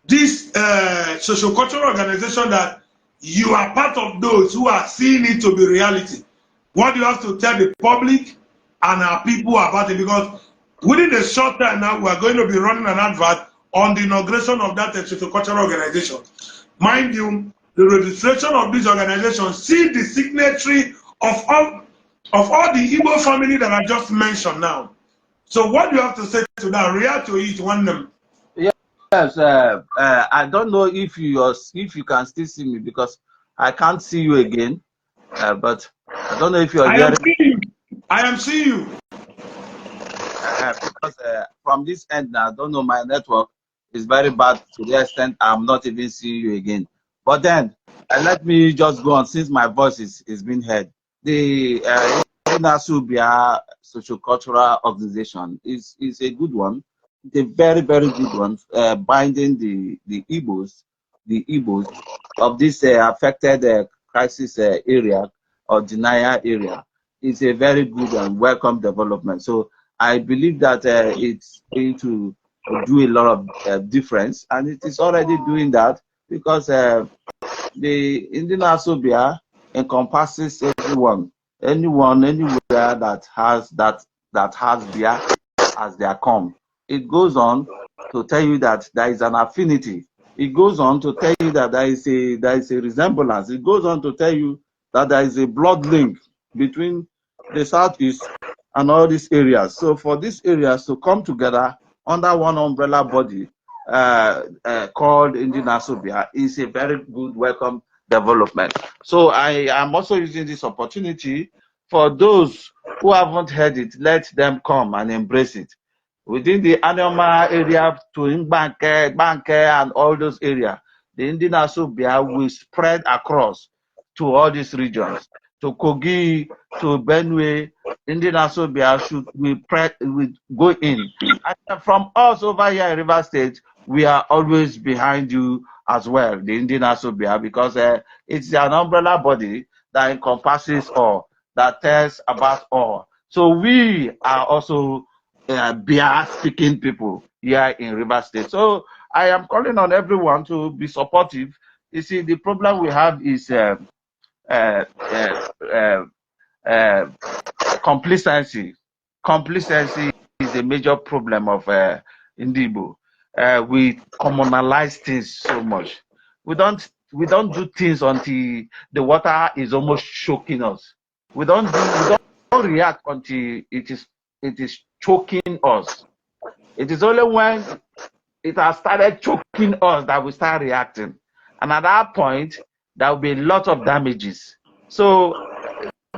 This sociocultural organization that you are part of those who are seeing it to be reality. What do you have to tell the public and our people about it? Because within a short time now, we are going to be running an advert on the inauguration of that sociocultural organization. Mind you, the registration of this organization, see the signatory of all the Igbo family that I just mentioned now. So what do you have to say to that? React to it, one name. Yes, I don't know if you can still see me because I can't see you again. But I don't know if you're hearing. I am seeing you. Because from this end now, I don't know, my network is very bad to the extent I'm not even seeing you again. But then let me just go on since my voice is being heard. The Nasubia Sociocultural Organization is a good one. It's a very, very good one, binding the Igbos of this affected crisis area or denial area. Is a very good and welcome development. So I believe that it's going to do a lot of difference, and it is already doing that because the Indian Asobia encompasses anyone, anywhere that has beer as their come. It goes on to tell you that there is an affinity. It goes on to tell you that there is a resemblance. It goes on to tell you that there is a blood link between the Southeast and all these areas. So for these areas to come together under one umbrella body called Indian Asobia is a very good welcome development. So I am also using this opportunity for those who haven't heard it, let them come and embrace it. Within the Aniocha area to Banke and all those areas, the Indian Asobia will spread across to all these regions. To Kogi, to Benue, Indian Asobia will go in. And from us over here in River State, we are always behind you as well, the Indian Asobia, because it's an umbrella body that encompasses all, that tells about all. So we are also beer speaking people here in River State. So I am calling on everyone to be supportive. You see, the problem we have is complacency. Complacency is a major problem of Igbo. We communalize things so much. We don't do things until the water is almost choking us. We don't react until it is choking us. It is only when it has started choking us that we start reacting. And at that point, there will be a lot of damages. So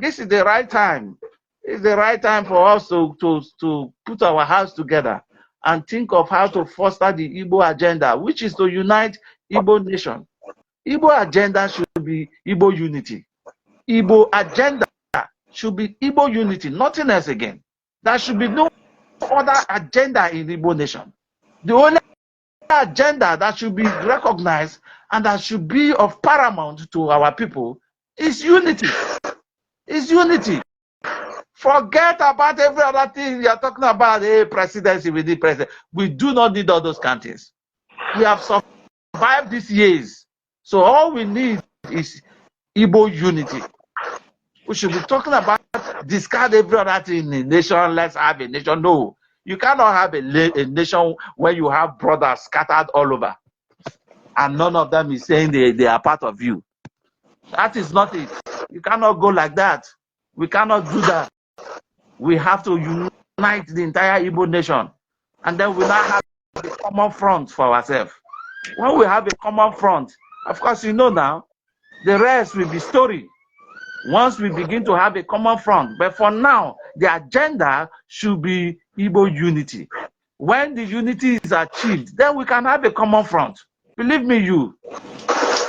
this is the right time. It's the right time for us to put our hearts together and think of how to foster the Igbo agenda, which is to unite Igbo nation. Igbo agenda should be Igbo unity. Igbo agenda should be Igbo unity, nothing else again. There should be no other agenda in the Igbo nation. The only agenda that should be recognized and that should be of paramount to our people is unity. Is unity. Forget about every other thing you are talking about. Hey, presidency, we need president. We do not need all those countries. We have survived these years. So all we need is Igbo unity. We should be talking about discard every other thing in a nation. Let's have a nation. No, you cannot have a nation where you have brothers scattered all over, and none of them is saying they are part of you. That is not it. You cannot go like that. We cannot do that. We have to unite the entire Igbo nation, and then we now have a common front for ourselves. When we have a common front, of course, you know now, the rest will be story. Once we begin to have a common front, but for now, the agenda should be Igbo unity. When the unity is achieved, then we can have a common front. Believe me,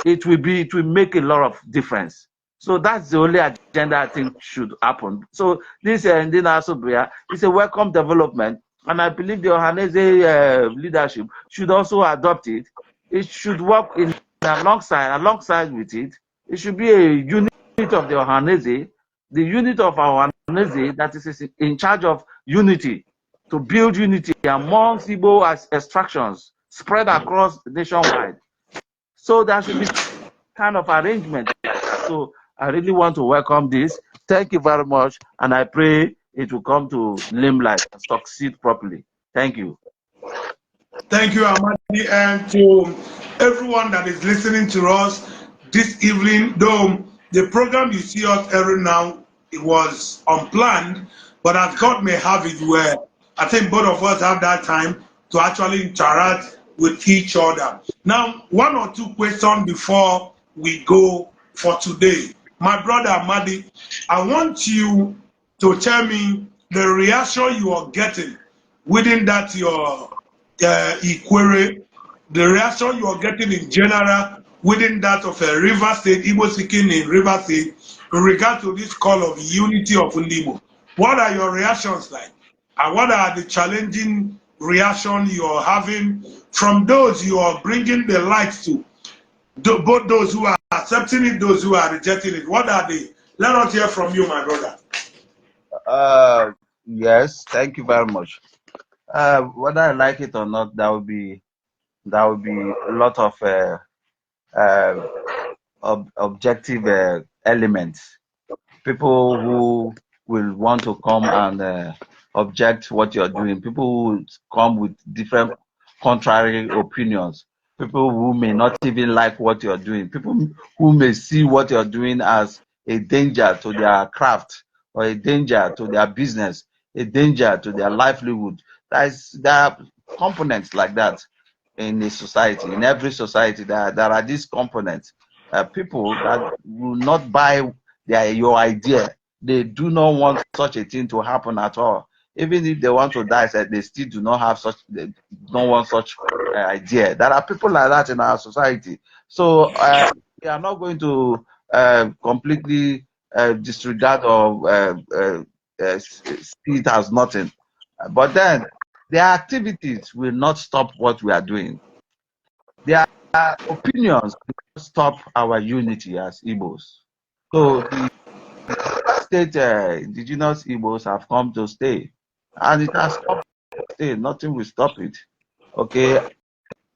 it will make a lot of difference. So that's the only agenda I think should happen. So this Indian Asobia is a welcome development, and I believe the Ohanese leadership should also adopt it. It should work alongside with it. It should be a unit of the Ohanese, the unit of our Ohanese that is in charge of unity, to build unity amongst Igbo extractions spread across nationwide. So there should be kind of arrangement. So I really want to welcome this. Thank you very much, and I pray it will come to limelight and succeed properly. Thank you. Thank you, Amadi, and to everyone that is listening to us. this evening, though the program you see us every now, it was unplanned, but as God may have it, where I think both of us have that time to actually interact with each other. Now, one or two questions before we go for today. My brother Amadi, I want you to tell me the reaction you are getting within that your inquiry, the reaction you are getting in general within that of a River State, Igbo speaking in River State, in regard to this call of unity of Igbo. What are your reactions like? And what are the challenging reactions you are having from those you are bringing the light to? Both those who are accepting it, those who are rejecting it. What are they? Let us hear from you, my brother. Yes, thank you very much. Whether I like it or not, that would be a lot of objective elements. People who will want to come and object what you're doing. People who come with different contrary opinions. People who may not even like what you're doing. People who may see what you're doing as a danger to their craft or a danger to their business, a danger to their livelihood. There are components like that in a society. In every society, there are these components. People that will not buy your idea. They do not want such a thing to happen at all. Even if they want to die, they still do not have such. They don't want such idea. There are people like that in our society. So we are not going to completely disregard or see it as nothing. But then their activities will not stop what we are doing. Their opinions will not stop our unity as Igbos. So the state indigenous Igbos have come to stay, and it has come to stay. Nothing will stop it. Okay,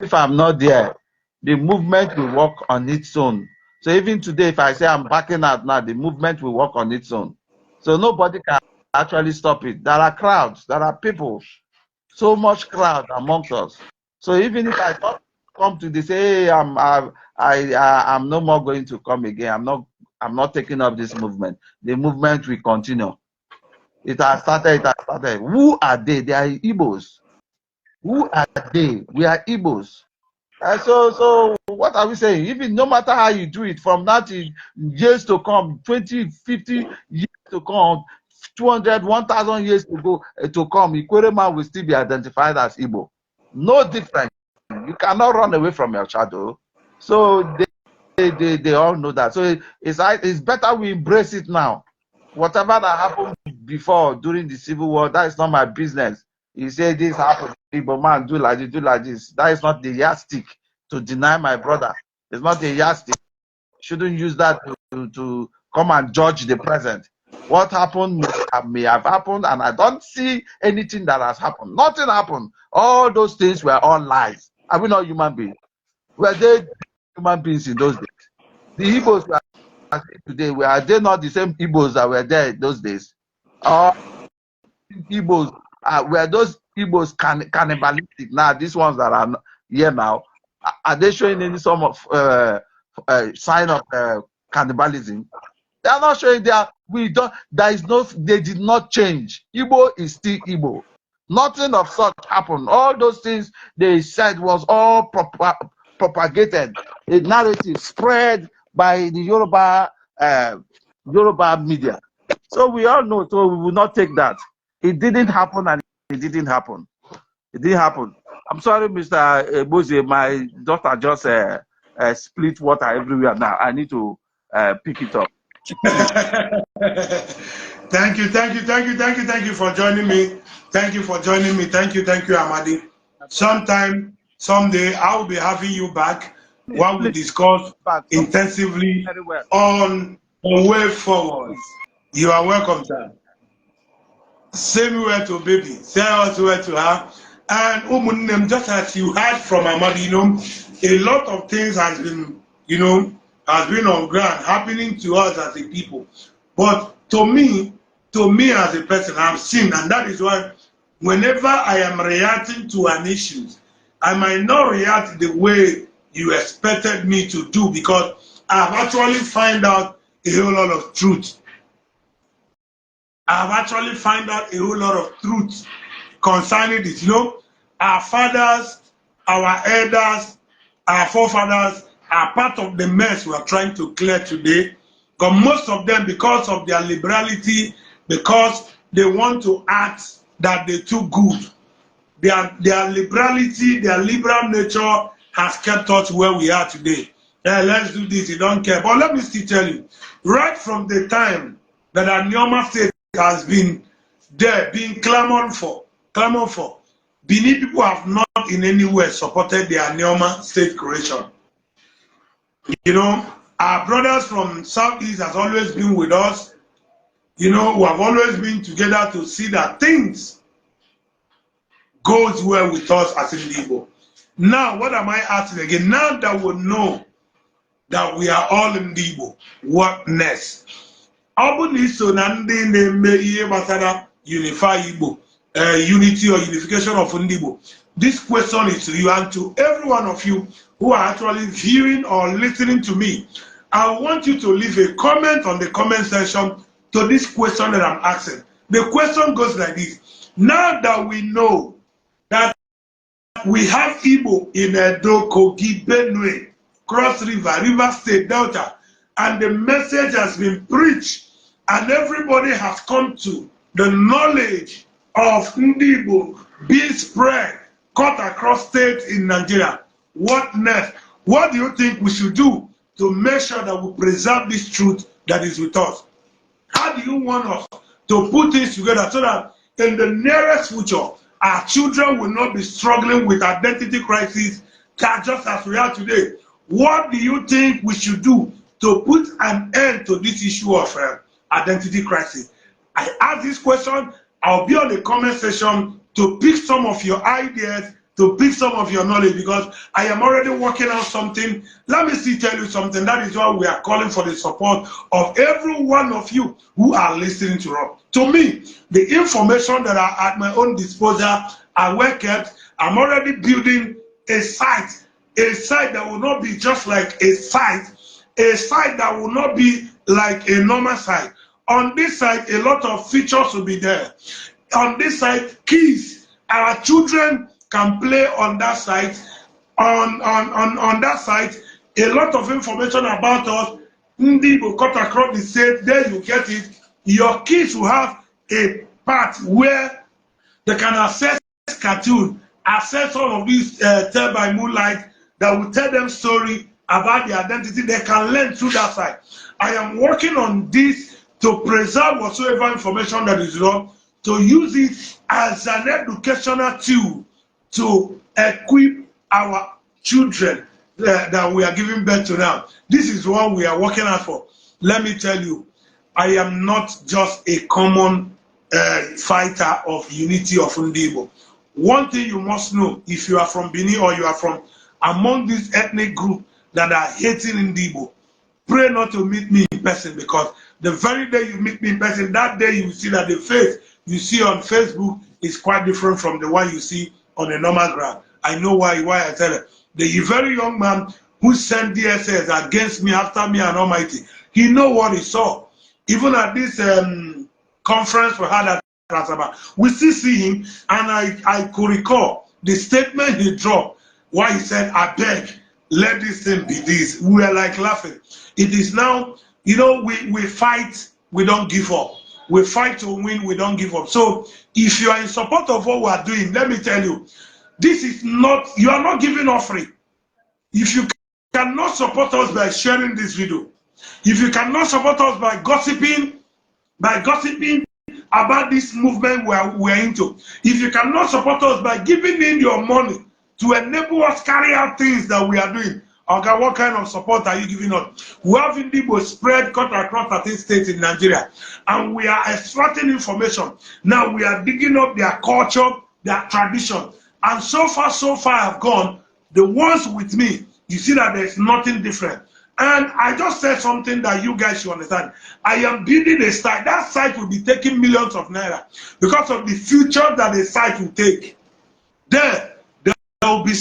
if I'm not there, the movement will work on its own. So even today, if I say I'm backing out now, the movement will work on its own. So nobody can actually stop it. There are crowds, there are people, so much crowd amongst us. So even if I come to this, hey, I'm no more going to come again. I'm not taking up this movement. The movement will continue. It has started. Who are they? They are Igbos. Who are they? We are Igbos. So what are we saying? Even no matter how you do it, from that years to come, 20, 50 years to come, 200, 1,000 years to go to come, Ikwerema will still be identified as Igbo. No different. You cannot run away from your shadow. So they all know that. So it's better we embrace it now. Whatever that happened before during the Civil War, that is not my business. You say this happened, Igbo man, do like this. That is not the yardstick to deny my brother. It's not the yardstick. Shouldn't use that to come and judge the present. What happened may have happened, and I don't see anything that has happened. Nothing happened. All those things were all lies. Are we not human beings? Were they human beings in those days? The Igbos we are today, are they not the same Igbos that were there in those days? Or Igbos, were those Igbos cannibalistic? Now, these ones that are here now, are they showing any sort of sign of cannibalism? They are not showing that they did not change. Igbo is still Igbo. Nothing of such happened. All those things they said was all propagated. A narrative spread by the Yoruba media. So we all know, so we will not take that. It didn't happen, and it didn't happen. It didn't happen. I'm sorry, Mr. Bozie, my daughter just split water everywhere now. I need to pick it up. Thank you for joining me. Thank you, Amadi. Sometime, someday, I will be having you back while we discuss intensively on the way forward. You are welcome, sir. Same way to baby, same way to her. And just as you heard from Amadi, a lot of things has been, has been on ground happening to us as a people. But to me as a person, I've seen, and that is why whenever I am reacting to an issue, I might not react the way you expected me to do, because I've actually found out a whole lot of truth. I've actually found out a whole lot of truth concerning this. You know, our fathers, our elders, our forefathers are part of the mess we are trying to clear today. Because most of them, because of their liberality, because they want to act that they're too good, their liberality, their liberal nature has kept us where we are today. Let's do this, you don't care. But let me still tell you, right from the time that Aniocha State has been there, being clamored for, Benin people have not in any way supported the Aniocha State creation. You know, our brothers from Southeast has always been with us. You know, we have always been together to see that things goes well with us as in Igbo. Now, what am I asking again? Now that we know that we are all in Igbo, what next? So unify Igbo, unity or unification of Igbo. This question is to you and to every one of you who are actually viewing or listening to me. I want you to leave a comment on the comment section to this question that I'm asking. The question goes like this. Now that we know that we have Igbo in Edo, Kogi, Benue, Cross River, River State, Delta, and the message has been preached, and everybody has come to the knowledge of Igbo being spread, cut across states in Nigeria. What next? What do you think we should do to make sure that we preserve this truth that is with us? How do you want us to put things together so that in the nearest future, our children will not be struggling with identity crisis just as we are today? What do you think we should do to put an end to this issue of identity crisis? I ask this question. I'll be on the comment section to pick some of your ideas, to pick some of your knowledge, because I am already working on something. Let me still tell you something. That is why we are calling for the support of every one of you who are listening to us. To me, the information that are at my own disposal are well kept. I'm already building a site that will not be just like a site that will not be like a normal site. On this site, a lot of features will be there. On this site, kids, our children can play on that site. On that site, a lot of information about us. Ndi will cut across the state. There you get it. Your kids will have a part where they can access cartoon, access all of these Tell by Moonlight that will tell them story about their identity. They can learn through that side. I am working on this to preserve whatsoever information that is wrong, to use it as an educational tool to equip our children that we are giving birth to now. This is what we are working on for. Let me tell you, I am not just a common fighter of unity of Igbo. One thing you must know, if you are from Benin or you are from among this ethnic group that are hating Igbo, pray not to meet me in person, because the very day you meet me in person, that day you will see that the face you see on Facebook is quite different from the one you see on a normal ground. I know why I tell it. The very young man who sent DSS against me, after me and Almighty, he know what he saw. Even at this conference we had at Rasaba, we still see him, and I could recall the statement he dropped, why he said, I beg, let this thing be this. We were like laughing. It is now, you know, we fight, we don't give up. We fight to win, we don't give up. So if you are in support of what we are doing, let me tell you, this is not, you are not giving offering. If you cannot support us by sharing this video, if you cannot support us by gossiping about this movement we're into, if you cannot support us by giving in your money to enable us carry out things that we are doing, okay, what kind of support are you giving us? We have Igbo spread cut across 13 states in Nigeria, and we are extracting information. Now we are digging up their culture, their tradition, and so far I've gone. The ones with me, you see that there's nothing different. And I just said something that you guys should understand. I am building a site. That site will be taking millions of naira because of the future that the site will take. There will be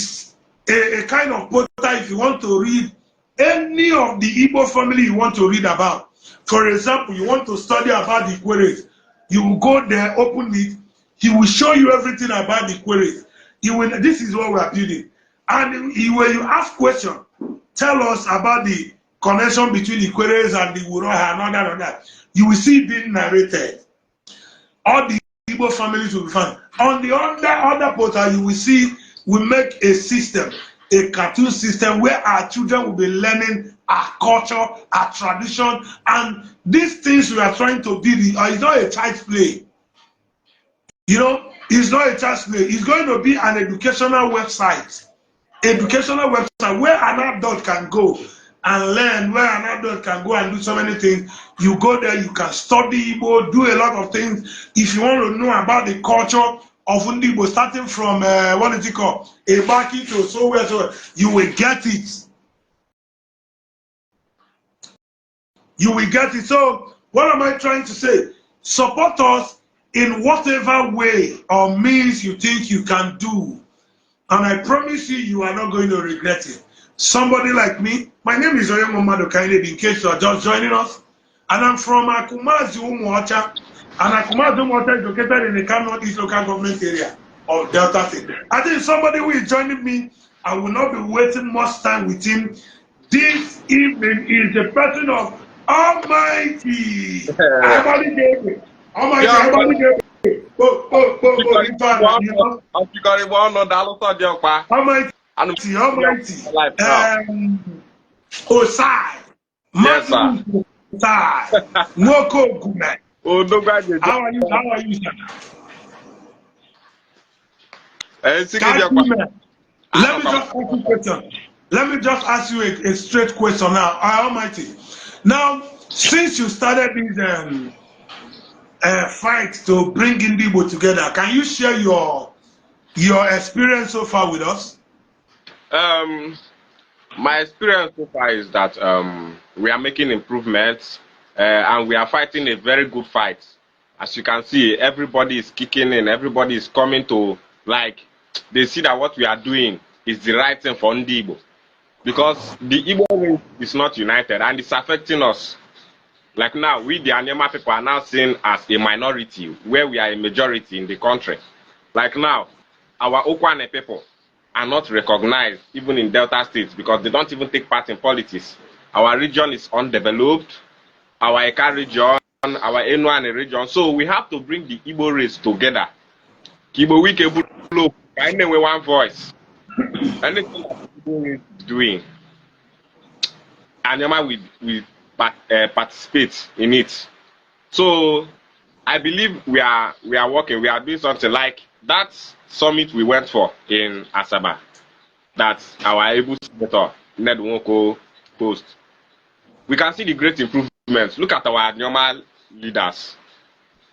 a kind of portal if you want to read any of the Igbo family you want to read about. For example, you want to study about the Ikweres, you will go there, open it, he will show you everything about the Ikweres. This is what we are building. And when you ask questions, tell us about the connection between the Ikweres and the Wuroha and all that. You will see it being narrated. All the Igbo families will be found. On the other portal, you will see we make a system, a cartoon system where our children will be learning our culture, our tradition, and these things we are trying to build. It's not a child's play. You know, it's not a child's play. It's going to be an educational website. Educational website where an adult can go and learn, where an adult can go and do so many things. You go there, you can study Igbo, do a lot of things. If you want to know about the culture of Igbo, starting from what is it called, Ebaki to so you will get it. You will get it. So, what am I trying to say? Support us in whatever way or means you think you can do. And I promise you, you are not going to regret it. Somebody like me, my name is Oyemomado Kainedi, in case you are just joining us. And I'm from Akumazi Umuocha. And Akumazi Umuocha is located in the Kano East local government area of Delta State. I think somebody who is joining me, I will not be wasting much time with him. This evening is the person of Almighty. Everybody gave it. Almighty, everybody gave it. Almighty. Osai. Martin Osai. Nwoko Gume. How are you? How are you, sir? Let me just ask you a straight question now. Almighty. Now, since you started this fight to bring Igbo together, can you share your experience so far with us? My experience so far is that we are making improvements and we are fighting a very good fight. As you can see, everybody is kicking in, everybody is coming to, like, they see that what we are doing is the right thing for Igbo. Because the Igbo race is not united and it's affecting us. Like now, we the Aniocha people are now seen as a minority, where we are a majority in the country. Like now, our Okwane people are not recognized even in Delta states because they don't even take part in politics. Our region is undeveloped, our Eka region, our Enuane region. So we have to bring the Igbo race together. Igbo week Igbo anyway one voice. Anything that Igbo is doing, Aniocha will participate in it. So I believe we are working, we are doing something like that summit we went for in Asaba, that our able senator Ned Nwoko post. We can see the great improvements. Look at our normal leaders,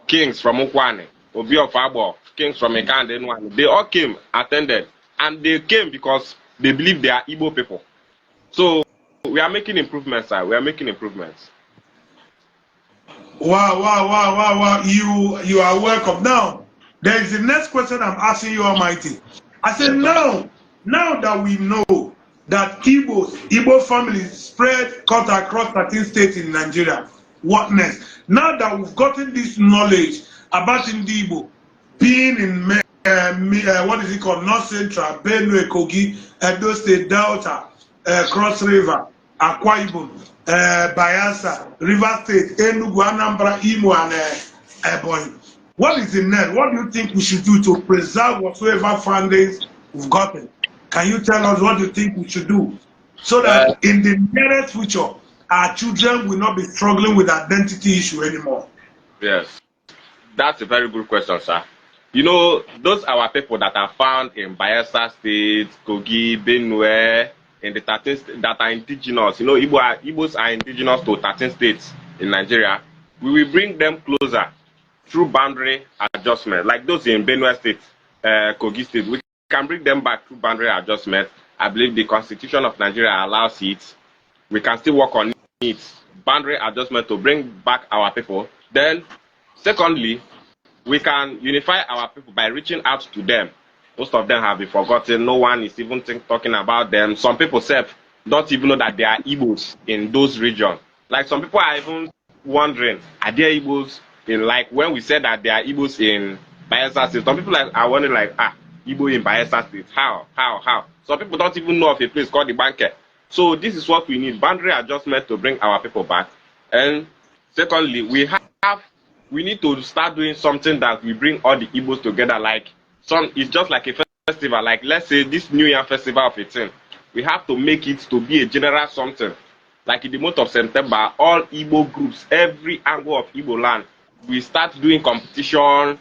kings from Ukwane, Obi of Abo, kings from Eka and Enuane. They all came, attended, and they came because they believe they are Igbo people. So we are making improvements, sir. We are making improvements. Wow. You are welcome. Now, there is the next question I'm asking you, Almighty. I said, now that we know that Igbo families spread cut across 13 states in Nigeria, what next? Now that we've gotten this knowledge about Igbo being in what is it called, North Central, Benue, Kogi, Edo State, Delta, Cross River, Akwa Ibom, Bayelsa, River State, Enugu, Anambra, Imo, and Ebonyi. What is the net? What do you think we should do to preserve whatsoever findings we've gotten? Can you tell us what you think we should do so that in the nearest future, our children will not be struggling with identity issue anymore? Yes, that's a very good question, sir. You know, those are our people that are found in Bayelsa State, Kogi, Benue, in the 13 states that are indigenous. You know, Igbos are indigenous to 13 states in Nigeria. We will bring them closer through boundary adjustment, like those in Benue State, Kogi State. We can bring them back through boundary adjustment. I believe the Constitution of Nigeria allows it. We can still work on it, boundary adjustment, to bring back our people. Then, secondly, we can unify our people by reaching out to them. Most of them have been forgotten. No one is even talking about them. Some people say don't even know that there are Igbos in those regions. Like some people are even wondering, are there Igbos in, like when we said that there are Igbos in Bayelsa State, some people are wondering like, Igbo in Bayelsa State, how? Some people don't even know of a place called the Banker. So this is what we need, boundary adjustment to bring our people back. And secondly, we need to start doing something that we bring all the Igbos together. Like it's just like a festival. Like let's say this New Year festival of 18, we have to make it to be a general something. Like in the month of September, all Igbo groups, every angle of Igbo land, we start doing competition,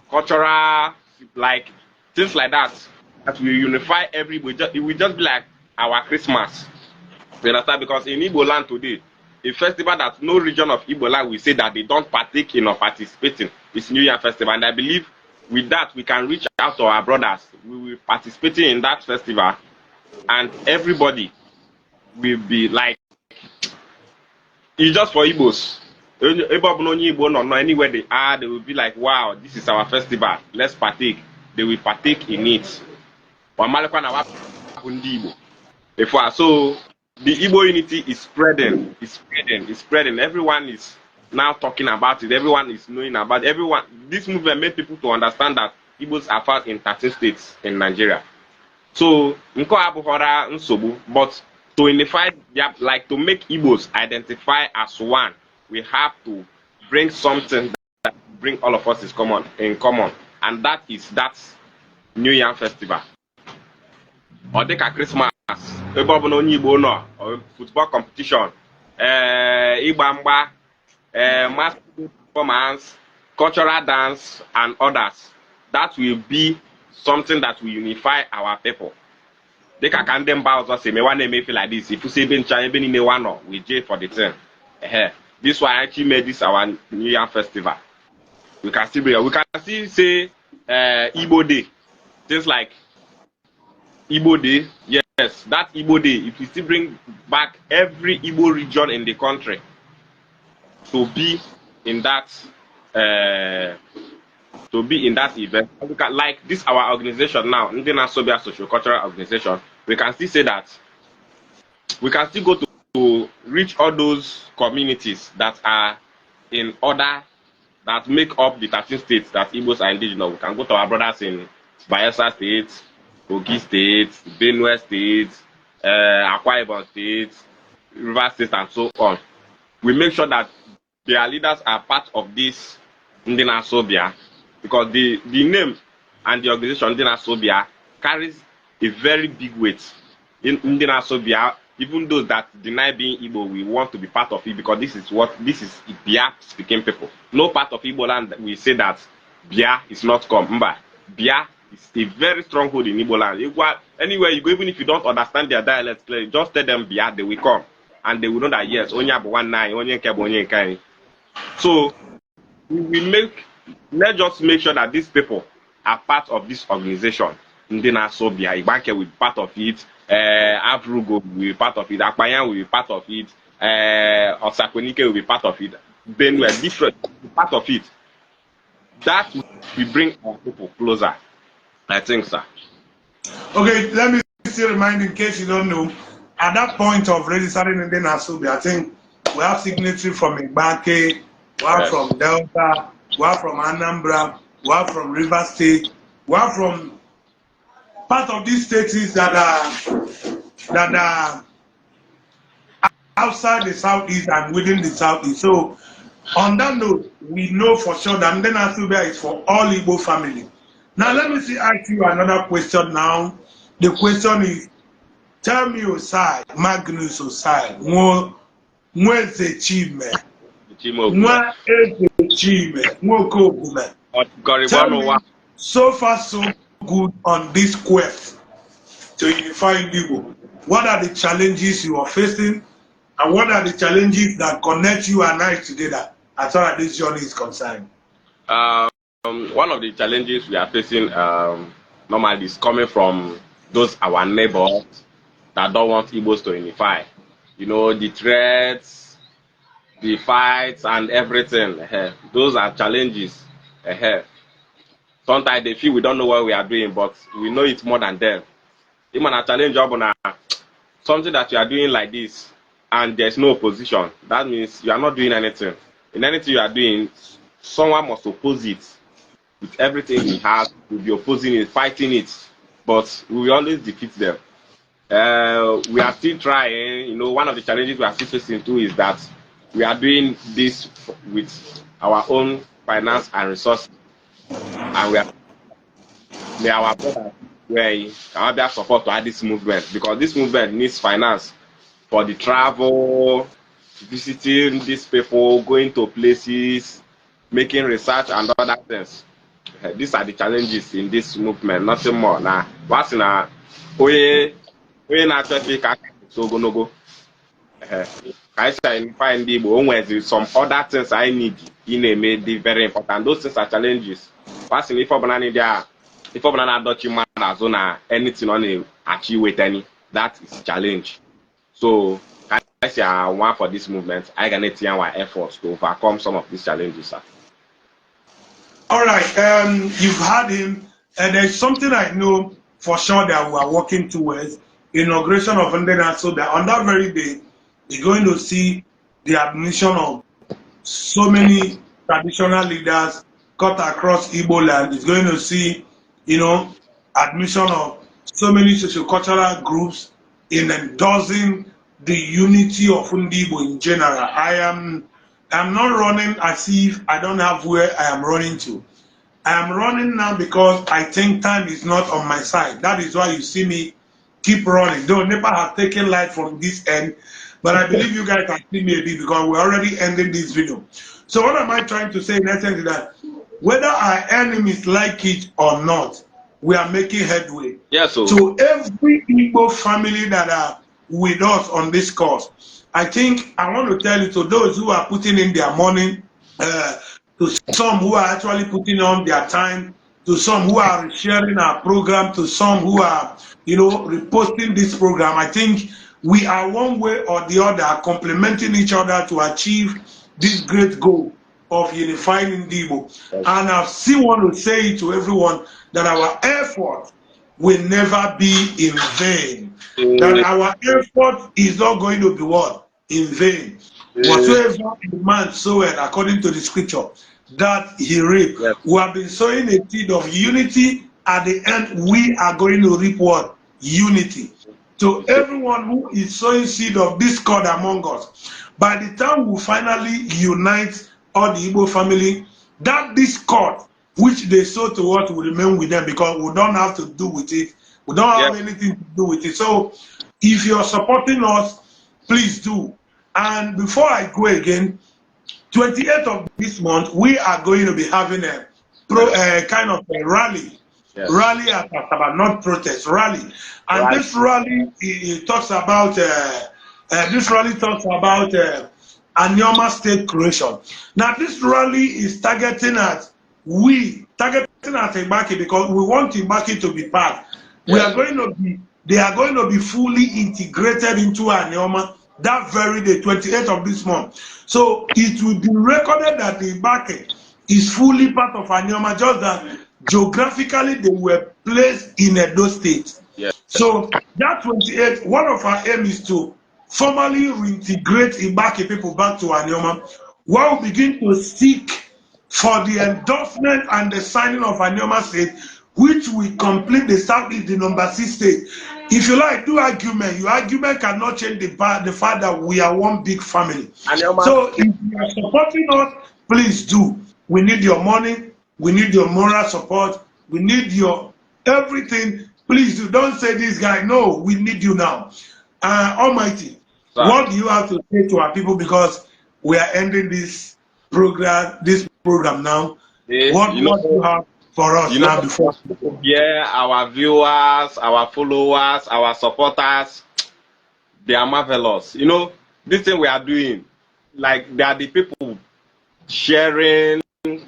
cultural, like things like that. That we unify everybody. It will just be like our Christmas. You understand? Because in Igbo land today, a festival that no region of Igbo land will say that they don't partake in or participate in is New Year festival. And I believe with that we can reach out to our brothers. We will participate in that festival, and everybody will be like, it's just for Igbos. Anywhere they are, they will be like, wow, this is our festival. Let's partake. They will partake in it. So the Igbo unity is spreading. Everyone is now talking about it. Everyone is knowing about it. This movement made people to understand that Igbos are found in 13 states in Nigeria. So, but to unify, like to make Igbos identify as one, we have to bring something that bring all of us in common, and that is that New Year festival. Or take a Christmas, football competition, Igbamba, mass performance, cultural dance, and others. That will be something that will unify our people. They can condemn Bowser say, me one may feel like this. If you say Ben China, Ben in one, we J for the 10. This one actually made this our New Year festival. We can still say Igbo Day. Things like Igbo Day, yes, that Igbo Day, if we still bring back every Igbo region in the country to be in that event, like this our organization now, Indian Sociocultural organization, we can still say that we can still go to reach all those communities that are in order, that make up the 13 states that Igbos are indigenous. We can go to our brothers in Bayelsa State, Kogi State, Benue State, Akwa Ibom State, River State, and so on. We make sure that their leaders are part of this Indian Asobia, because the name and the organization Indian Asobia carries a very big weight. In Indian Asobia, even those that deny being Igbo, we want to be part of it, because this is Bia speaking people. No part of Igbo land we say that Bia is not come. Bia is a very stronghold in Igbo land. Anywhere you go, even if you don't understand their dialect clearly, just tell them Bia, they will come. And they will know that yes, Onya one nine, Onya Kebo, Onya Kai. So let's just make sure that these people are part of this organization. Ndina Sobia, Ibanke will be part of it, Avrugo will be part of it, Akpayan will be part of it, Osakonike will be part of it, Benue, different part of it. That will bring our people closer, I think, sir. Okay, let me still remind, in case you don't know, at that point of registering in the Nasubi, I think we have signatory from Ibanke, we have from Delta, we have from Anambra, we have from River State, we have from part of these states that are outside the southeast and within the southeast. So on that note, we know for sure that Ndena Asubia is for all Igbo family. Now let me ask you another question now. The question is, tell me your side, Magnus Osai, where's the achievement? Where is the achievement? Tell me, so far so good on this quest to unify Igbo. What are the challenges you are facing, and what are the challenges that connect you and I together as far as this journey is concerned? One of the challenges we are facing normally is coming from those our neighbors that don't want Igbos to unify. You know, the threats, the fights, and everything. Those are challenges. Sometimes they feel we don't know what we are doing, but we know it's more than them. a challenge job something that you are doing like this and there's no opposition. That means you are not doing anything. In anything you are doing, someone must oppose it. With everything he has, we'll be opposing it, fighting it. But we will always defeat them. We are still trying. One of the challenges we are still facing too is that we are doing this with our own finance and resources, and may our brothers our their support to add this movement, because this movement needs finance for the travel, visiting these people, going to places, making research and other things. These are the challenges in this movement, nothing more. Now, what's in a onye na-achọ ka so ogologo ka anyị find ndị Igbo, onwezi some other things I need in a very important. Those things are challenges. What's in if ọbụla na-adọchi mmadụ n'azụ na anything ọ na-achieve with any, that is challenge. So I say I want for this movement, I can take our efforts to overcome some of these challenges, sir. All right, you've had him, and there's something I know for sure that we are working towards. Inauguration of Ndena, so that on that very day, you're going to see the admission of so many traditional leaders cut across Igbo land. It's going to see, admission of so many sociocultural groups in endorsing the unity of Igbo in general. I'm not running as if I don't have where I am running to. I am running now because I think time is not on my side. That is why you see me keep running. Though NEPA has taken light from this end, but I believe you guys can see me a bit because we're already ending this video. So what am I trying to say in essence is that whether our enemies like it or not, we are making headway. Yes, sir. To every Igbo family that are with us on this course, I think I want to tell you, to those who are putting in their money, to some who are actually putting on their time, to some who are sharing our program, to some who are, reposting this program, I think we are one way or the other complementing each other to achieve this great goal of unifying Igbo. And I still want to say to everyone that our effort will never be in vain. That our effort is not going to be what? In vain. Whatsoever a man soweth, according to the scripture, that he reap. Yes. We have been sowing a seed of unity. At the end, we are going to reap what? Unity. So everyone who is sowing seed of discord among us, by the time we finally unite all the Igbo family, that discord which they sow to us will remain with them, because we don't have to do with it. We don't have anything to do with it. So if you're supporting us, please do. And before I go again, 28th of this month, we are going to be having a kind of a rally. Yes. Rally at Asaba, not protest, rally. And Right. this rally talks about Aniocha state creation. Now this rally is targeting at Igbaki, because we want Igbaki to be part. They are going to be fully integrated into Aniocha that very day, 28th of this month. So it will be recorded that the Igbaki is fully part of Aniocha, just that geographically they were placed in Edo State. Yes. So that 28th, one of our aim is to formally reintegrate Igbaki people back to Aniocha, while we begin to seek for the endorsement and the signing of Aniocha State, which will complete the Southeast, the number 6 state. If you like, do argument. Your argument cannot change the fact that we are one big family. Aniocha. So if you are supporting us, please do. We need your money. We need your moral support. We need your everything. Please do. Don't say this guy. No, we need you now. Almighty, what do you have to say to our people, because we are ending this program now? What do you have for us now before? Yeah, our viewers, our followers, our supporters, they are marvelous. This thing we are doing, like, they are the people sharing,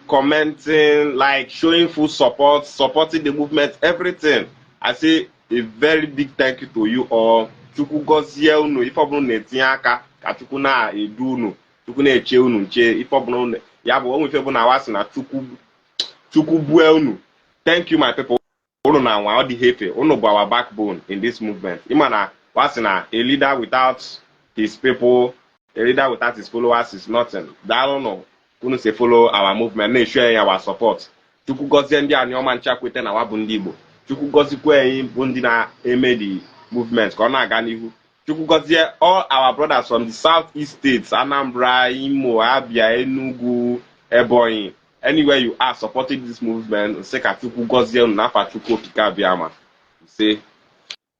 commenting, like showing full support, supporting the movement, everything. I say a very big thank you to you all. Chukwu gozie unu, ife ọbụla na-etinye aka ka Chukwu na-edu unu, Chukwu na-eche unu nche, ife ọbụla ya bụ onwe ife bụ na wasị na Chukwu bue unu. Thank you, my people. Uno na all the hate. Uno be our backbone in this movement. Imana wasina a leader without his people, a leader without his followers is nothing. That don't know. Uno say follow our movement, make sure our support. Chukwu gozie ndị Anioma nchakwete na wabụ ndị Igbo. Chukwu gozikwe anyị bụ ndị na-eme the movement ka ọ na-aga n'ihu. Chukwu gozie all our brothers from the southeast states, Anambra, Imo, Abia, Enugu, Ebonyi, anywhere you are supporting this movement, say ka Chukwu gozie unu n'afa Chukwu okike abịama.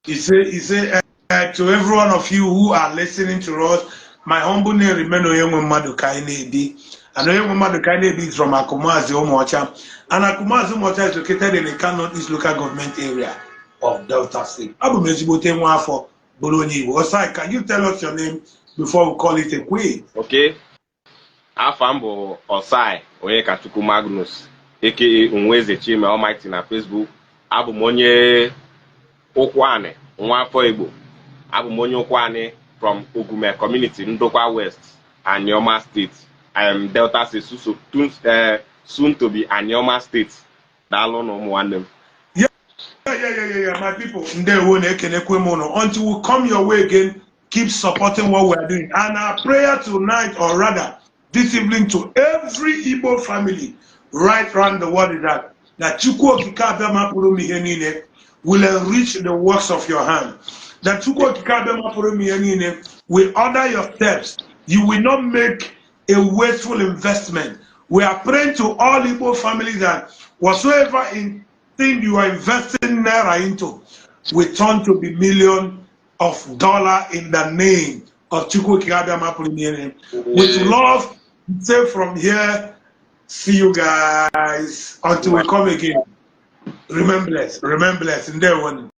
He say to every one of you who are listening to us, my humble name remain Oyemwe Mmadụ Kainedi. And Oyemwe Mmadụ Kainedi is from Akumazi Umuocha. And Akumazi Umuocha is located in the Kano East local government area of Delta State. Abu Mezibote Nwafọ Bolonyi. Osai, can you tell us your name before we call it a queen? Okay. Afambo Osai Onyekachukwu Magnus, aka Unweze Chime Almighty na Facebook. Abu monye Okwane, Nwafọ Igbo. Abu monye Okwane from Ogume community, Ndokwa West, Anioma State. I am Delta State, soon to be Anioma State. Dalo no Mwannem. Yeah, my people. Until we come your way again, keep supporting what we are doing. And our prayer tonight, or rather, this evening, to every Igbo family right around the world is that Chukwu Okike Abịama pụrụ m ihe niile will enrich the works of your hand. That Chukwu Okike Abịama pụrụ m ihe niile will order your steps. You will not make a wasteful investment. We are praying to all Igbo families that whatsoever thing you are investing naira into will turn to be $millions in the name of Chukwu Okike Abịama pụrụ m ihe niile. With love, say from here, see you guys until we come again. Remember bless, and there one.